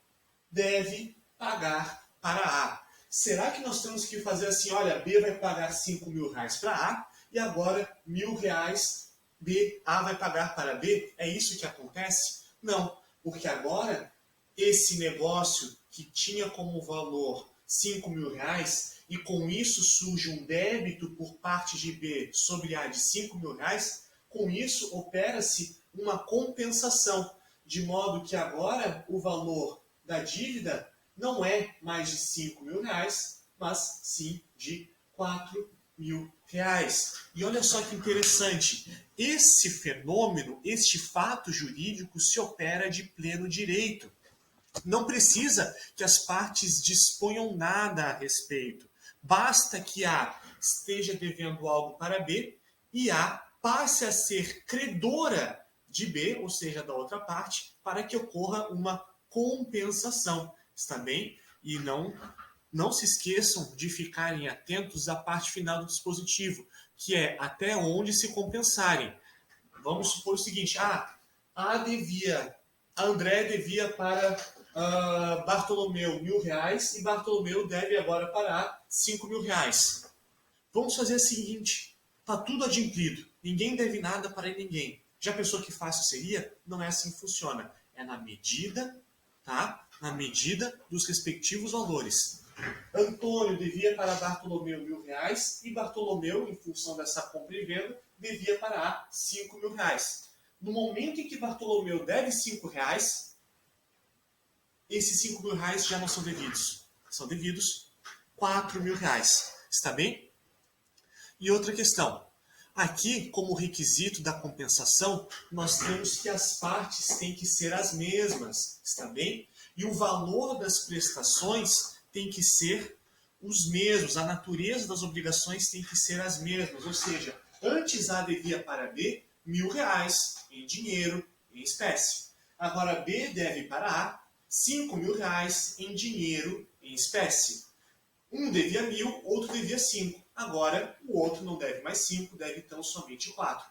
A: deve pagar para A? Será que nós temos que fazer assim, olha, B vai pagar R$ 5.000 para A e agora R$ 1.000 A vai pagar para B? É isso que acontece? Não, porque agora esse negócio que tinha como valor R$ 5.000 e com isso surge um débito por parte de B sobre A de R$ 5.000, com isso opera-se uma compensação, de modo que agora o valor da dívida não é mais de R$ 5.000, mas sim de R$ 4.000. E olha só que interessante, esse fenômeno, este fato jurídico se opera de pleno direito. Não precisa que as partes disponham nada a respeito. Basta que A esteja devendo algo para B e A passe a ser credora de B, ou seja, da outra parte, para que ocorra uma compensação. Está bem? E não se esqueçam de ficarem atentos à parte final do dispositivo, que é até onde se compensarem. Vamos supor o seguinte: a André devia para Bartolomeu R$ 1.000 e Bartolomeu deve agora para A R$ 5.000. Vamos fazer o seguinte: está tudo adimplido, ninguém deve nada para ninguém. Já pensou que fácil seria? Não é assim que funciona. É na medida, tá? Na medida dos respectivos valores. Antônio devia para Bartolomeu R$ 1.000 e Bartolomeu, em função dessa compra e venda, devia para A R$ 5.000. No momento em que Bartolomeu deve R$ 5.000, esses R$ 5.000 já não são devidos. São devidos R$ 4.000. Está bem? E outra questão. Aqui, como requisito da compensação, nós temos que as partes têm que ser as mesmas. Está bem? E o valor das prestações tem que ser os mesmos. A natureza das obrigações tem que ser as mesmas. Ou seja, antes A devia para B R$ 1.000 em dinheiro, em espécie. Agora B deve para A R$ 5.000 em dinheiro, em espécie. Um devia 1.000, outro devia 5. Agora o outro não deve mais 5, deve então somente 4.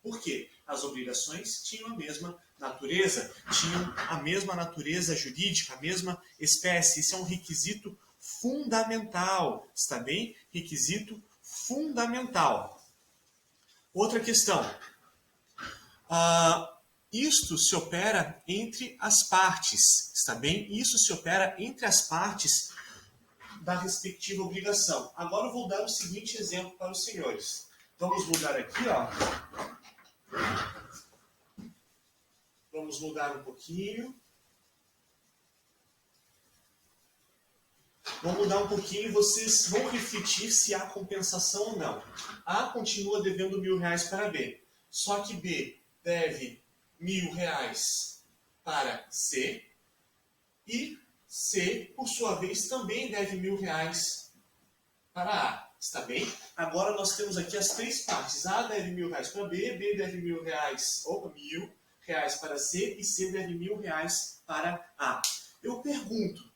A: Por quê? As obrigações tinham a mesma natureza, tinham a mesma natureza jurídica, a mesma espécie. Isso é um requisito fundamental, está bem? Requisito fundamental. Outra questão. Isto se opera entre as partes, está bem? Isso se opera entre as partes da respectiva obrigação. Agora eu vou dar o seguinte exemplo para os senhores. Vamos mudar aqui, ó. Vamos mudar um pouquinho. Vamos mudar um pouquinho e vocês vão refletir se há compensação ou não. A continua devendo R$ 1.000 para B. Só que B deve R$ 1.000 para C. E C, por sua vez, também deve R$ 1.000 para A. Está bem? Agora nós temos aqui as três partes. A deve R$ 1.000 para B, B deve R$ 1.000 para C e C deve R$ 1.000 para A. Eu pergunto,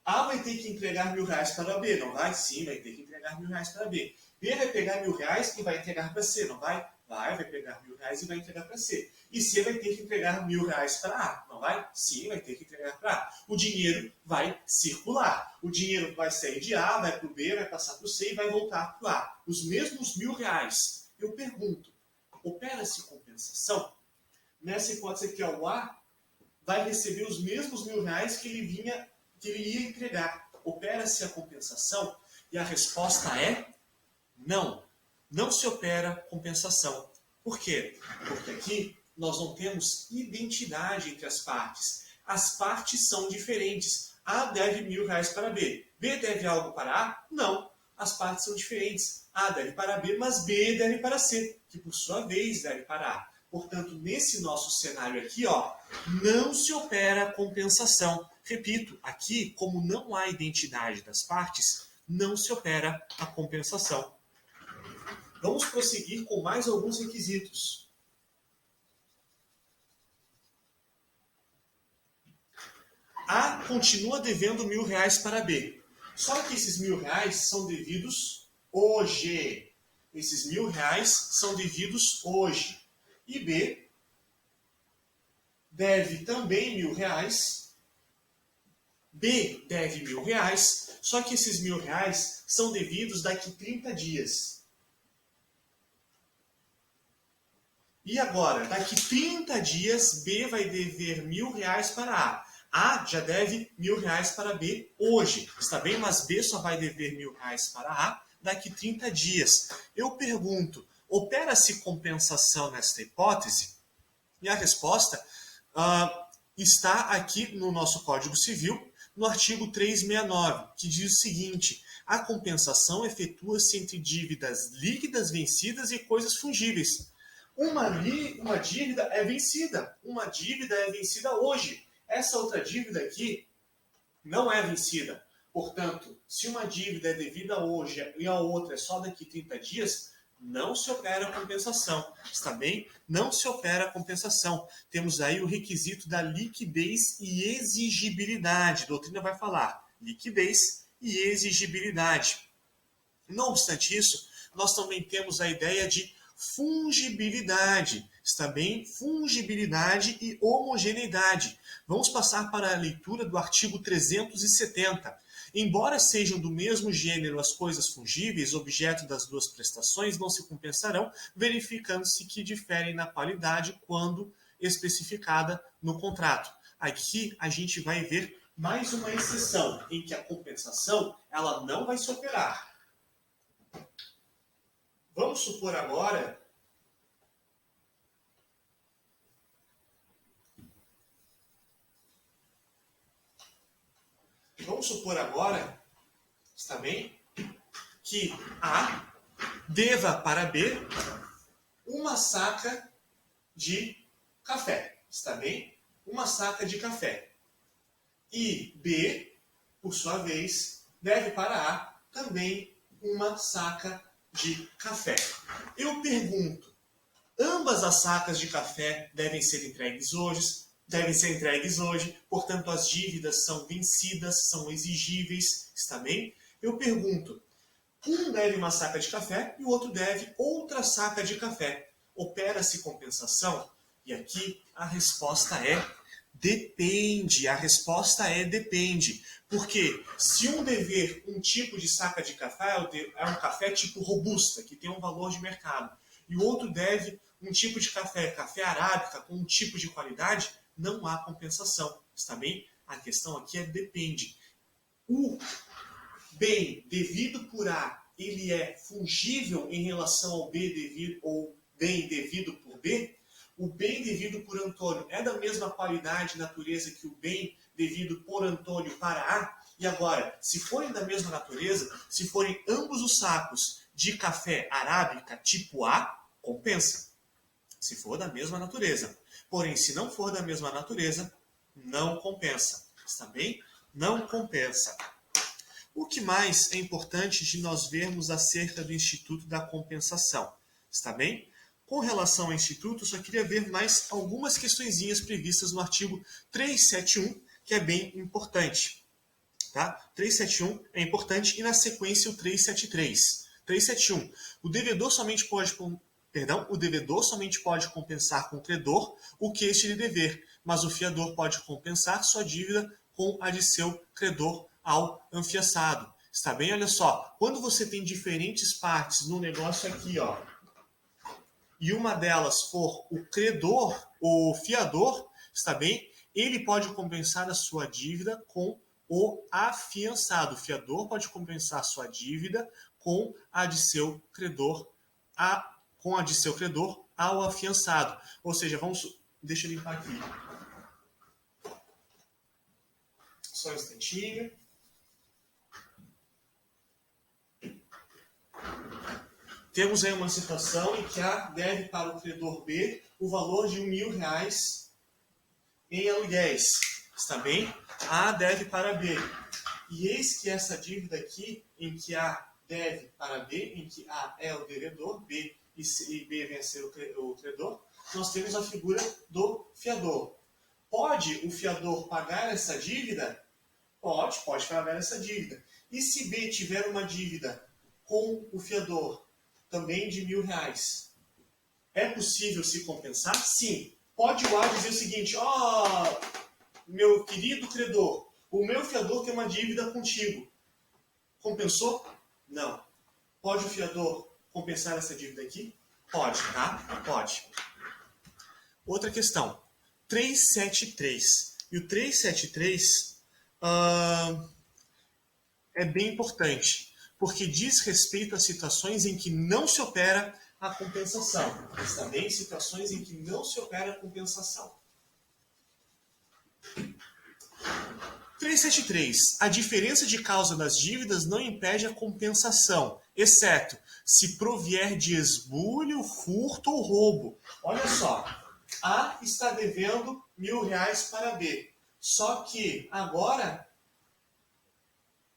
A: A vai ter que entregar R$ 1.000 para B, não vai? Sim, vai ter que entregar R$ 1.000 para B. B vai pegar R$ 1.000 e vai entregar para C, não vai? Vai pegar R$1.000 e vai entregar para C. E C vai ter que entregar R$1.000 para A, não vai? Sim, vai ter que entregar para A. O dinheiro vai circular. O dinheiro vai sair de A, vai para o B, vai passar para o C e vai voltar para o A. Os mesmos R$1.000. Eu pergunto, opera-se compensação? Nessa hipótese aqui, ó, o A vai receber os mesmos R$1.000 que ele ia entregar. Opera-se a compensação? E a resposta é não. Não se opera compensação. Por quê? Porque aqui nós não temos identidade entre as partes. As partes são diferentes. A deve R$1.000 para B. B deve algo para A? Não. As partes são diferentes. A deve para B, mas B deve para C, que por sua vez deve para A. Portanto, nesse nosso cenário aqui, ó, não se opera compensação. Repito, aqui, como não há identidade das partes, não se opera a compensação. Vamos prosseguir com mais alguns requisitos. A continua devendo R$1.000 para B. Só que esses R$1.000 são devidos hoje. Esses R$1.000 são devidos hoje. E B deve também R$1.000. B deve R$1.000, só que esses R$1.000 são devidos daqui 30 dias. E agora, daqui 30 dias, B vai dever R$1.000 para A. A já deve R$1.000 para B hoje, está bem? Mas B só vai dever R$1.000 para A daqui 30 dias. Eu pergunto, opera-se compensação nesta hipótese? E a resposta está aqui no nosso Código Civil, no artigo 369, que diz o seguinte: a compensação efetua-se entre dívidas líquidas vencidas e coisas fungíveis. Uma dívida é vencida. Uma dívida é vencida hoje. Essa outra dívida aqui não é vencida. Portanto, se uma dívida é devida hoje e a outra é só daqui 30 dias, não se opera a compensação. Está bem? Não se opera a compensação. Temos aí o requisito da liquidez e exigibilidade. A doutrina vai falar liquidez e exigibilidade. Não obstante isso, nós também temos a ideia de fungibilidade, está bem? Fungibilidade e homogeneidade. Vamos passar para a leitura do artigo 370. Embora sejam do mesmo gênero as coisas fungíveis, objeto das duas prestações, não se compensarão, verificando-se que diferem na qualidade quando especificada no contrato. Aqui a gente vai ver mais uma exceção, em que a compensação ela não vai se operar. Vamos supor agora está bem, que A deva para B uma saca de café, está bem? Uma saca de café. E B, por sua vez, deve para A também uma saca de café. Eu pergunto, ambas as sacas de café devem ser entregues hoje, portanto as dívidas são vencidas, são exigíveis, está bem? Eu pergunto, um deve uma saca de café e o outro deve outra saca de café. Opera-se compensação? E aqui a resposta é depende. A resposta é depende. Porque se um dever um tipo de saca de café, é um café tipo robusta, que tem um valor de mercado, e o outro deve um tipo de café arábica, com um tipo de qualidade, não há compensação. Está bem? A questão aqui é depende. O bem devido por A, ele é fungível em relação ao B devido ou bem devido por B? O bem devido por Antônio é da mesma qualidade e natureza que o bem devido por Antônio para A? E agora, se forem da mesma natureza, se forem ambos os sacos de café arábica tipo A, compensa. Se for da mesma natureza. Porém, se não for da mesma natureza, não compensa. Está bem? Não compensa. O que mais é importante de nós vermos acerca do Instituto da Compensação? Está bem? Com relação ao Instituto, eu só queria ver mais algumas questõezinhas previstas no artigo 371, que é bem importante. Tá? 371 é importante e na sequência o 373. 371. O devedor somente pode o devedor somente pode compensar com o credor o que este lhe dever, mas o fiador pode compensar sua dívida com a de seu credor ao afiançado. Está bem? Olha só, quando você tem diferentes partes no negócio aqui, ó, e uma delas for o credor, o fiador, está bem? Ele pode compensar a sua dívida com o afiançado. O fiador pode compensar a sua dívida com a de seu credor, ao afiançado. Ou seja, deixa eu limpar aqui. Só um instantinho. Temos aí uma situação em que A deve para o credor B o valor de R$1.000 em aluguéis. Está bem? A deve para B. E eis que essa dívida aqui, em que A deve para B, em que A é o devedor, B e B vem a ser o credor, nós temos a figura do fiador. Pode o fiador pagar essa dívida? Pode pagar essa dívida. E se B tiver uma dívida com o fiador, também de R$1.000, é possível se compensar? Sim. Pode o A dizer o seguinte: meu querido credor, o meu fiador tem uma dívida contigo. Compensou? Não. Pode o fiador compensar essa dívida aqui? Pode, tá? Pode. Outra questão. 373. E o 373 é bem importante, porque diz respeito a situações em que não se opera a compensação. Está bem? Situações em que não se opera a compensação. 373. A diferença de causa das dívidas não impede a compensação, exceto se provier de esbulho, furto ou roubo. Olha só, A está devendo R$1.000 para B. Só que agora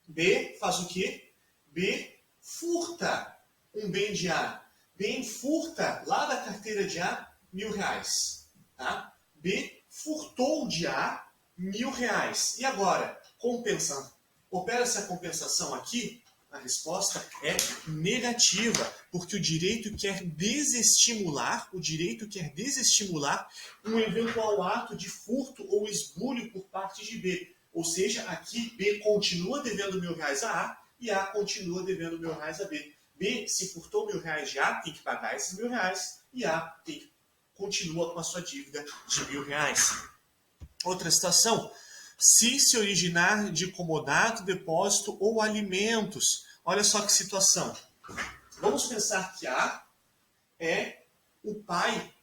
A: B faz o quê? B furta um bem de A. B furta lá da carteira de A R$1.000. Tá? B furtou de A R$1.000. E agora, compensando. Opera-se a compensação aqui? A resposta é negativa, porque o direito quer desestimular um eventual ato de furto ou esbulho por parte de B. Ou seja, aqui B continua devendo R$1.000 a A e A continua devendo R$1.000 a B. B, se furtou R$1.000 de A, tem que pagar esses R$1.000 e A continua com a sua dívida de R$1.000. Outra situação, se originar de comodato, depósito ou alimentos. Olha só que situação. Vamos pensar que A é o pai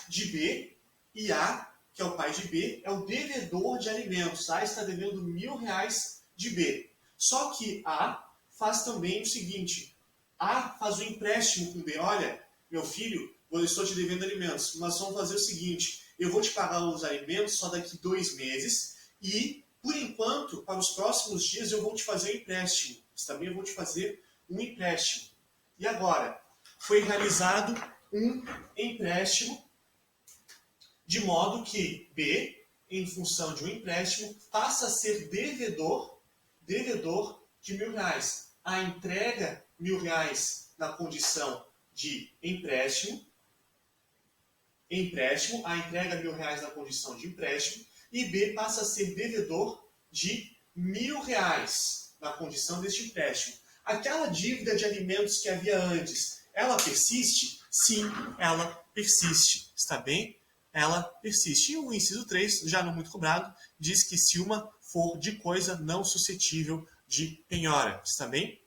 A: de B e A, que é o pai de B, é o devedor de alimentos. A está devendo R$1.000 de B. Só que A faz também o seguinte, A faz um empréstimo com B. Olha, meu filho, eu estou te devendo alimentos, mas vamos fazer o seguinte, eu vou te pagar os alimentos só daqui 2 meses e, por enquanto, para os próximos dias eu vou te fazer um empréstimo. Também eu vou te fazer um empréstimo. E agora, foi realizado um empréstimo de modo que B, em função de um empréstimo, passa a ser devedor de R$1.000. A entrega R$1.000 na condição de empréstimo, a entrega R$1.000 na condição de empréstimo, e B passa a ser devedor de R$1.000 na condição deste empréstimo. Aquela dívida de alimentos que havia antes, ela persiste? Sim, ela persiste. Está bem? Ela persiste. E o inciso 3, já não muito cobrado, diz que se uma for de coisa não suscetível de penhora. Está bem?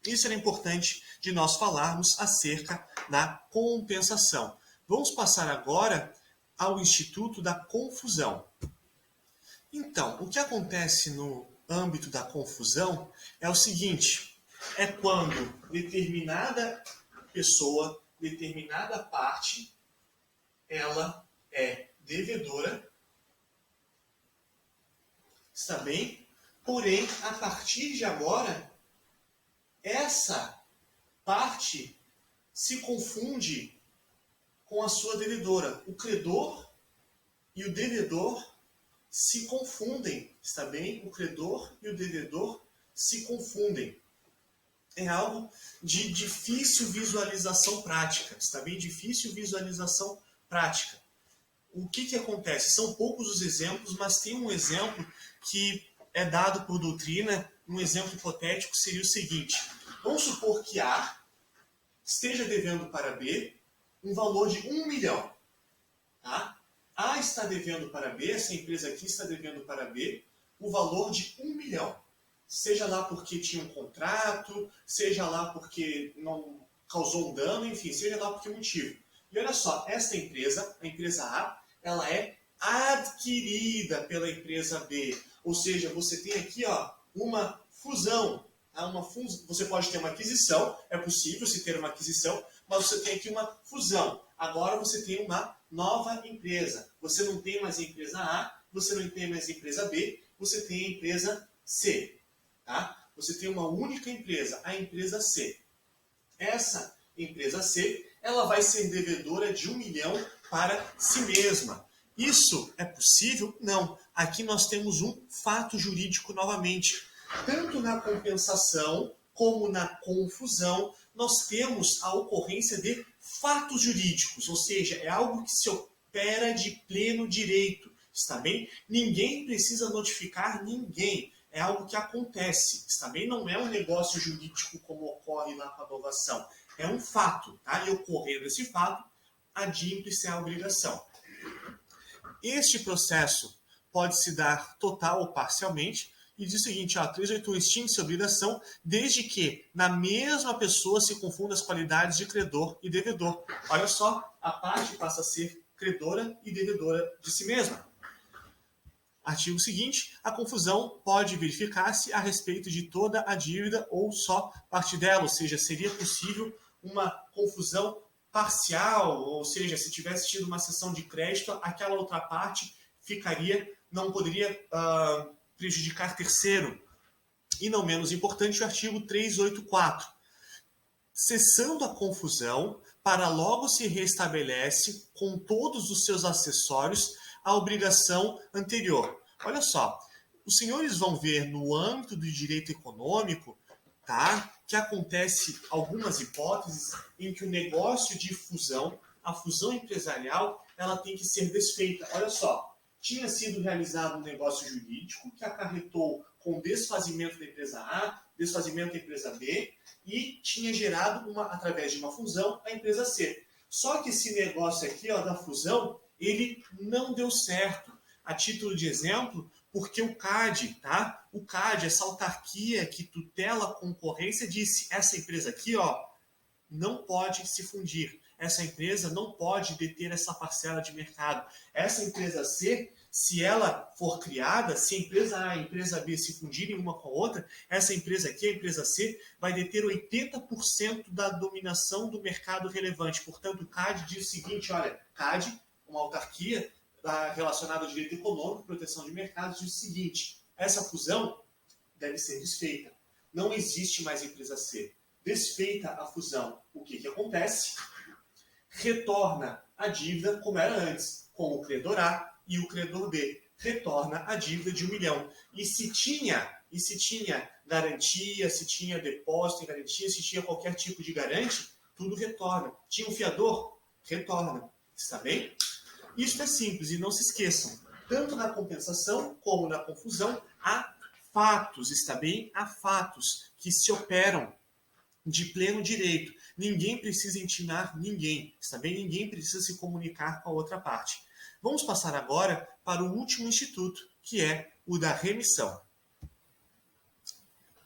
A: Isso era importante de nós falarmos acerca da compensação. Vamos passar agora ao Instituto da Confusão. Então, o que acontece no âmbito da confusão é o seguinte, é quando determinada pessoa, determinada parte, ela é devedora, está bem? Porém, a partir de agora, essa parte se confunde com a sua devedora. O credor e o devedor se confundem, está bem? O credor e o devedor se confundem. é algo de difícil visualização prática, está bem? Difícil visualização prática. O que acontece? São poucos os exemplos, mas tem um exemplo que é dado por doutrina, um exemplo hipotético seria o seguinte: vamos supor que A esteja devendo para B um valor de 1 milhão. Tá? A está devendo para B, essa empresa aqui está devendo para B, o valor de 1 milhão. Seja lá porque tinha um contrato, seja lá porque não causou um dano, enfim, seja lá por que motivo. E olha só, esta empresa, a empresa A, ela é adquirida pela empresa B. Ou seja, você tem aqui uma fusão. Você pode ter uma aquisição, é possível se ter uma aquisição, mas você tem aqui uma fusão. Agora você tem uma nova empresa. Você não tem mais a empresa A, você não tem mais a empresa B, você tem a empresa C. Tá? Você tem uma única empresa, a empresa C. Essa empresa C, ela vai ser devedora de 1 milhão para si mesma. Isso é possível? Não. Aqui nós temos um fato jurídico novamente. Tanto na compensação como na confusão, nós temos a ocorrência de fatos jurídicos, ou seja, é algo que se opera de pleno direito, está bem? Ninguém precisa notificar ninguém, é algo que acontece, está bem? Não é um negócio jurídico como ocorre lá com a novação, é um fato, tá? E ocorrendo esse fato, adimple-se a obrigação. Este processo pode se dar total ou parcialmente, e diz o seguinte, 381 extingue-se a obrigação desde que na mesma pessoa se confundam as qualidades de credor e devedor. Olha só, a parte passa a ser credora e devedora de si mesma. Artigo seguinte, a confusão pode verificar-se a respeito de toda a dívida ou só parte dela, ou seja, seria possível uma confusão parcial, ou seja, se tivesse tido uma cessão de crédito, aquela outra parte não poderia prejudicar terceiro. E não menos importante, o artigo 384. Cessando a confusão, para logo se restabelece com todos os seus acessórios a obrigação anterior. Olha só, os senhores vão ver no âmbito do direito econômico, tá, que acontece algumas hipóteses em que o negócio de fusão, a fusão empresarial, ela tem que ser desfeita. Olha só, tinha sido realizado um negócio jurídico que acarretou com desfazimento da empresa A, desfazimento da empresa B e tinha gerado, através de uma fusão, a empresa C. Só que esse negócio aqui da fusão, ele não deu certo. A título de exemplo, porque o CAD, tá? O CAD, essa autarquia que tutela a concorrência, disse, essa empresa aqui, não pode se fundir. Essa empresa não pode deter essa parcela de mercado. Essa empresa C, se ela for criada, se a empresa A e a empresa B se fundirem uma com a outra, essa empresa aqui, a empresa C, vai deter 80% da dominação do mercado relevante. Portanto, o CAD diz o seguinte, olha, CAD, uma autarquia relacionada ao direito econômico, proteção de mercados, diz o seguinte, essa fusão deve ser desfeita. Não existe mais empresa C. Desfeita a fusão, o que acontece? Retorna a dívida como era antes, com o credor A e o credor B. Retorna a dívida de 1 milhão. E se tinha garantia, se tinha depósito em garantia, se tinha qualquer tipo de garante, tudo retorna. Tinha um fiador? Retorna. Está bem? Isso é simples e não se esqueçam. Tanto na compensação como na confusão, há fatos, está bem? Há fatos que se operam de pleno direito. Ninguém precisa intimar ninguém, está bem? Ninguém precisa se comunicar com a outra parte. Vamos passar agora para o último instituto, que é o da remissão.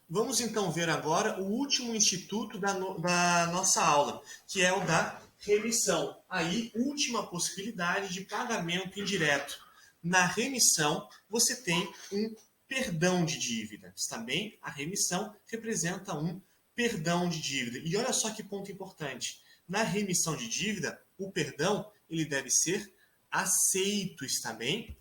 A: Vamos então ver agora o último instituto da nossa aula, que é o da remissão. Aí, última possibilidade de pagamento indireto. Na remissão, você tem um perdão de dívida, está bem? A remissão representa um perdão de dívida. E olha só que ponto importante. Na remissão de dívida, o perdão ele deve ser aceito, está bem?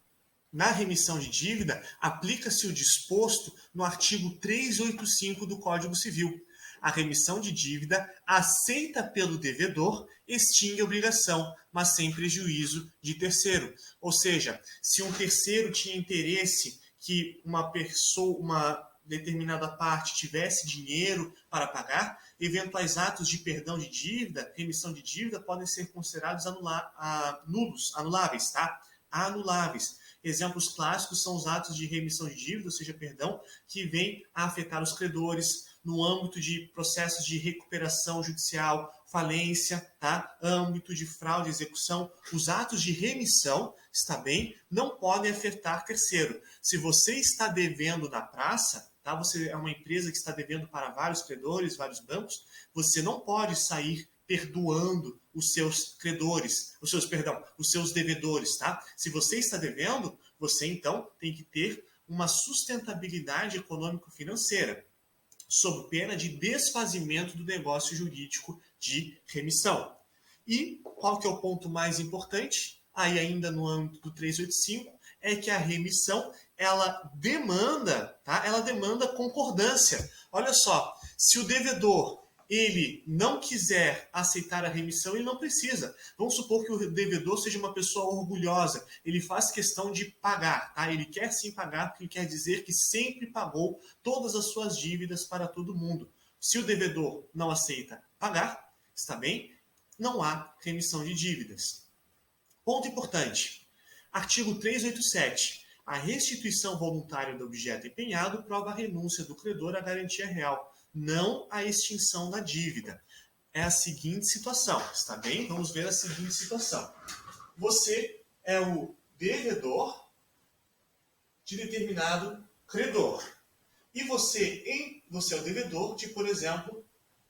A: Na remissão de dívida, aplica-se o disposto no artigo 385 do Código Civil. A remissão de dívida aceita pelo devedor extingue a obrigação, mas sem prejuízo de terceiro. Ou seja, se um terceiro tinha interesse que uma determinada parte tivesse dinheiro para pagar, eventuais atos de perdão de dívida, remissão de dívida, podem ser considerados anuláveis, tá? Anuláveis. Exemplos clássicos são os atos de remissão de dívida, ou seja, perdão, que vêm a afetar os credores no âmbito de processos de recuperação judicial, falência, tá? Âmbito de fraude e execução. Os atos de remissão, está bem, não podem afetar terceiro. Se você está devendo na praça, tá? Você é uma empresa que está devendo para vários credores, vários bancos, você não pode sair perdoando os seus credores, os seus devedores, tá? Se você está devendo, você então tem que ter uma sustentabilidade econômico-financeira, sob pena de desfazimento do negócio jurídico de remissão. E qual que é o ponto mais importante? Aí ainda no âmbito do 385, é que a remissão, ela demanda, tá? Ela demanda concordância. Olha só, se o devedor ele não quiser aceitar a remissão, ele não precisa. Vamos supor que o devedor seja uma pessoa orgulhosa, ele faz questão de pagar, tá? Ele quer sim pagar, porque ele quer dizer que sempre pagou todas as suas dívidas para todo mundo. Se o devedor não aceita pagar, está bem? Não há remissão de dívidas. Ponto importante. Artigo 387. A restituição voluntária do objeto empenhado prova a renúncia do credor à garantia real, não a extinção da dívida. É a seguinte situação, está bem? Vamos ver a seguinte situação. Você é o devedor de determinado credor. E você é o devedor de, por exemplo,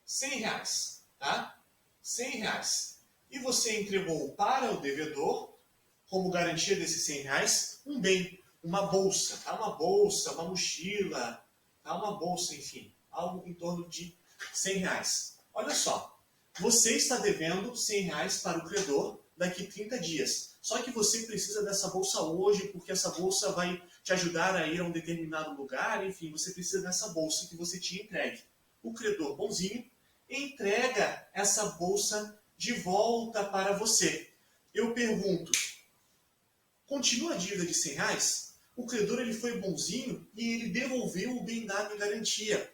A: R$100, tá? R$100. E você entregou para o devedor, como garantia desses R$100, um bem, uma bolsa, tá? Uma bolsa, uma mochila, tá? Uma bolsa, enfim. Algo em torno de R$100. Olha só, você está devendo R$100 para o credor daqui 30 dias. Só que você precisa dessa bolsa hoje, porque essa bolsa vai te ajudar a ir a um determinado lugar, enfim, você precisa dessa bolsa que você tinha entregue. O credor bonzinho entrega essa bolsa de volta para você. Eu pergunto, continua a dívida de R$100? O credor ele foi bonzinho e ele devolveu o bem dado em garantia.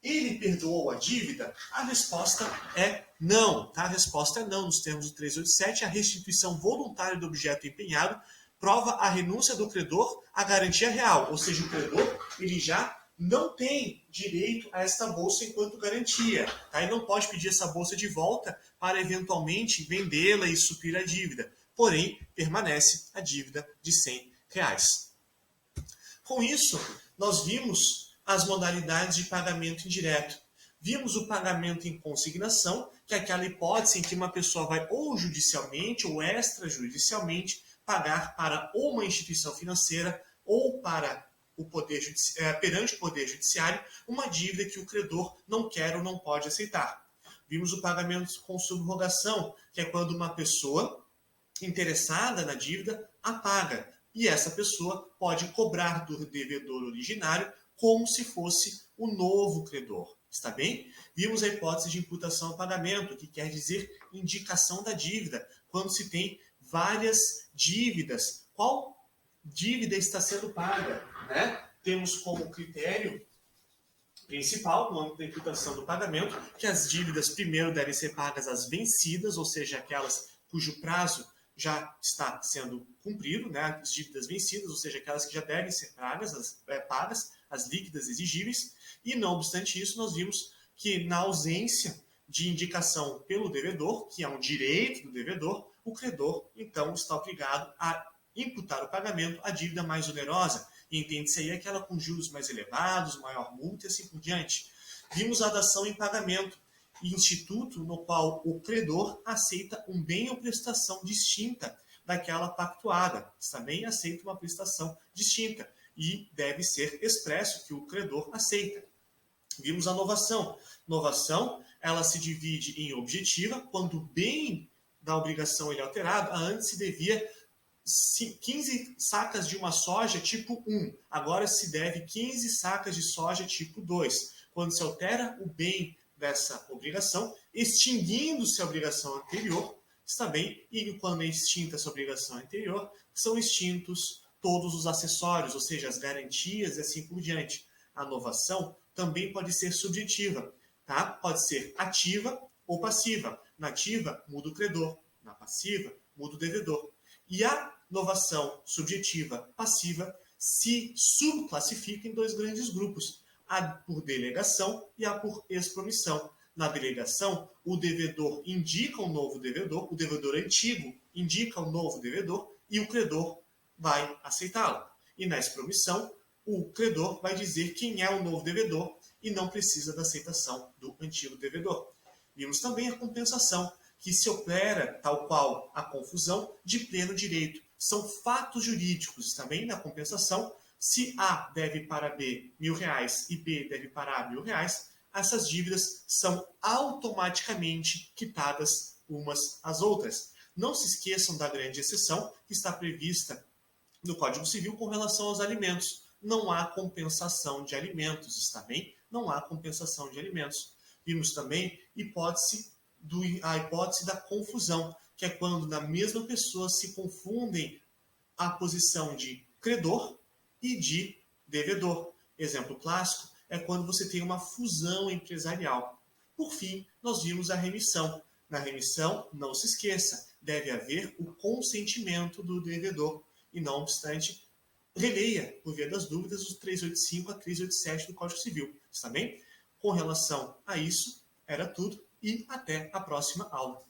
A: Ele perdoou a dívida? A resposta é não. Tá? A resposta é não. Nos termos do 387, a restituição voluntária do objeto empenhado prova a renúncia do credor à garantia real. Ou seja, o credor ele já não tem direito a esta bolsa enquanto garantia. Tá? Ele não pode pedir essa bolsa de volta para eventualmente vendê-la e suprir a dívida. Porém, permanece a dívida de R$100. Com isso, nós vimos as modalidades de pagamento indireto. Vimos o pagamento em consignação, que é aquela hipótese em que uma pessoa vai ou judicialmente ou extrajudicialmente pagar para ou uma instituição financeira ou para o perante o Poder Judiciário uma dívida que o credor não quer ou não pode aceitar. Vimos o pagamento com subrogação, que é quando uma pessoa interessada na dívida a paga, e essa pessoa pode cobrar do devedor originário como se fosse o novo credor. Está bem? Vimos a hipótese de imputação ao pagamento, que quer dizer indicação da dívida, quando se tem várias dívidas. Qual dívida está sendo paga? Né? Temos como critério principal, no âmbito da imputação do pagamento, que as dívidas primeiro devem ser pagas as vencidas, ou seja, aquelas cujo prazo já está sendo cumprido, né? As dívidas vencidas, ou seja, aquelas que já devem ser pagas, as líquidas exigíveis, e não obstante isso, nós vimos que na ausência de indicação pelo devedor, que é um direito do devedor, o credor, então, está obrigado a imputar o pagamento à dívida mais onerosa, e entende-se aí aquela com juros mais elevados, maior multa e assim por diante. Vimos a dação em pagamento, instituto no qual o credor aceita um bem ou prestação distinta daquela pactuada. Também aceita uma prestação distinta e deve ser expresso que o credor aceita. Vimos a novação. Novação, ela se divide em objetiva, quando o bem da obrigação ele é alterado, antes se devia 15 sacas de uma soja tipo 1, agora se deve 15 sacas de soja tipo 2. Quando se altera o bem dessa obrigação, extinguindo-se a obrigação anterior, está bem, e quando é extinta essa obrigação anterior, são extintos todos os acessórios, ou seja, as garantias e assim por diante. a novação também pode ser subjetiva, tá? Pode ser ativa ou passiva. Na ativa, muda o credor. Na passiva, muda o devedor. E a novação subjetiva passiva se subclassifica em dois grandes grupos, a por delegação e a por expromissão. Na delegação, o devedor indica um novo devedor, o devedor antigo indica um novo devedor e o credor vai aceitá-lo. E na expromissão, o credor vai dizer quem é o novo devedor e não precisa da aceitação do antigo devedor. Vimos também a compensação, que se opera, tal qual a confusão, de pleno direito. São fatos jurídicos também na compensação. Se A deve para B R$1.000 e B deve para A R$1.000, essas dívidas são automaticamente quitadas umas às outras. Não se esqueçam da grande exceção que está prevista no Código Civil com relação aos alimentos. Não há compensação de alimentos, está bem? Não há compensação de alimentos. Vimos também a hipótese da confusão, que é quando na mesma pessoa se confundem a posição de credor e de devedor. Exemplo clássico é quando você tem uma fusão empresarial. Por fim, nós vimos a remissão. Na remissão, não se esqueça, deve haver o consentimento do devedor. E não obstante, releia, por via das dúvidas, os 385 a 387 do Código Civil. Está bem? Com relação a isso, era tudo e até a próxima aula.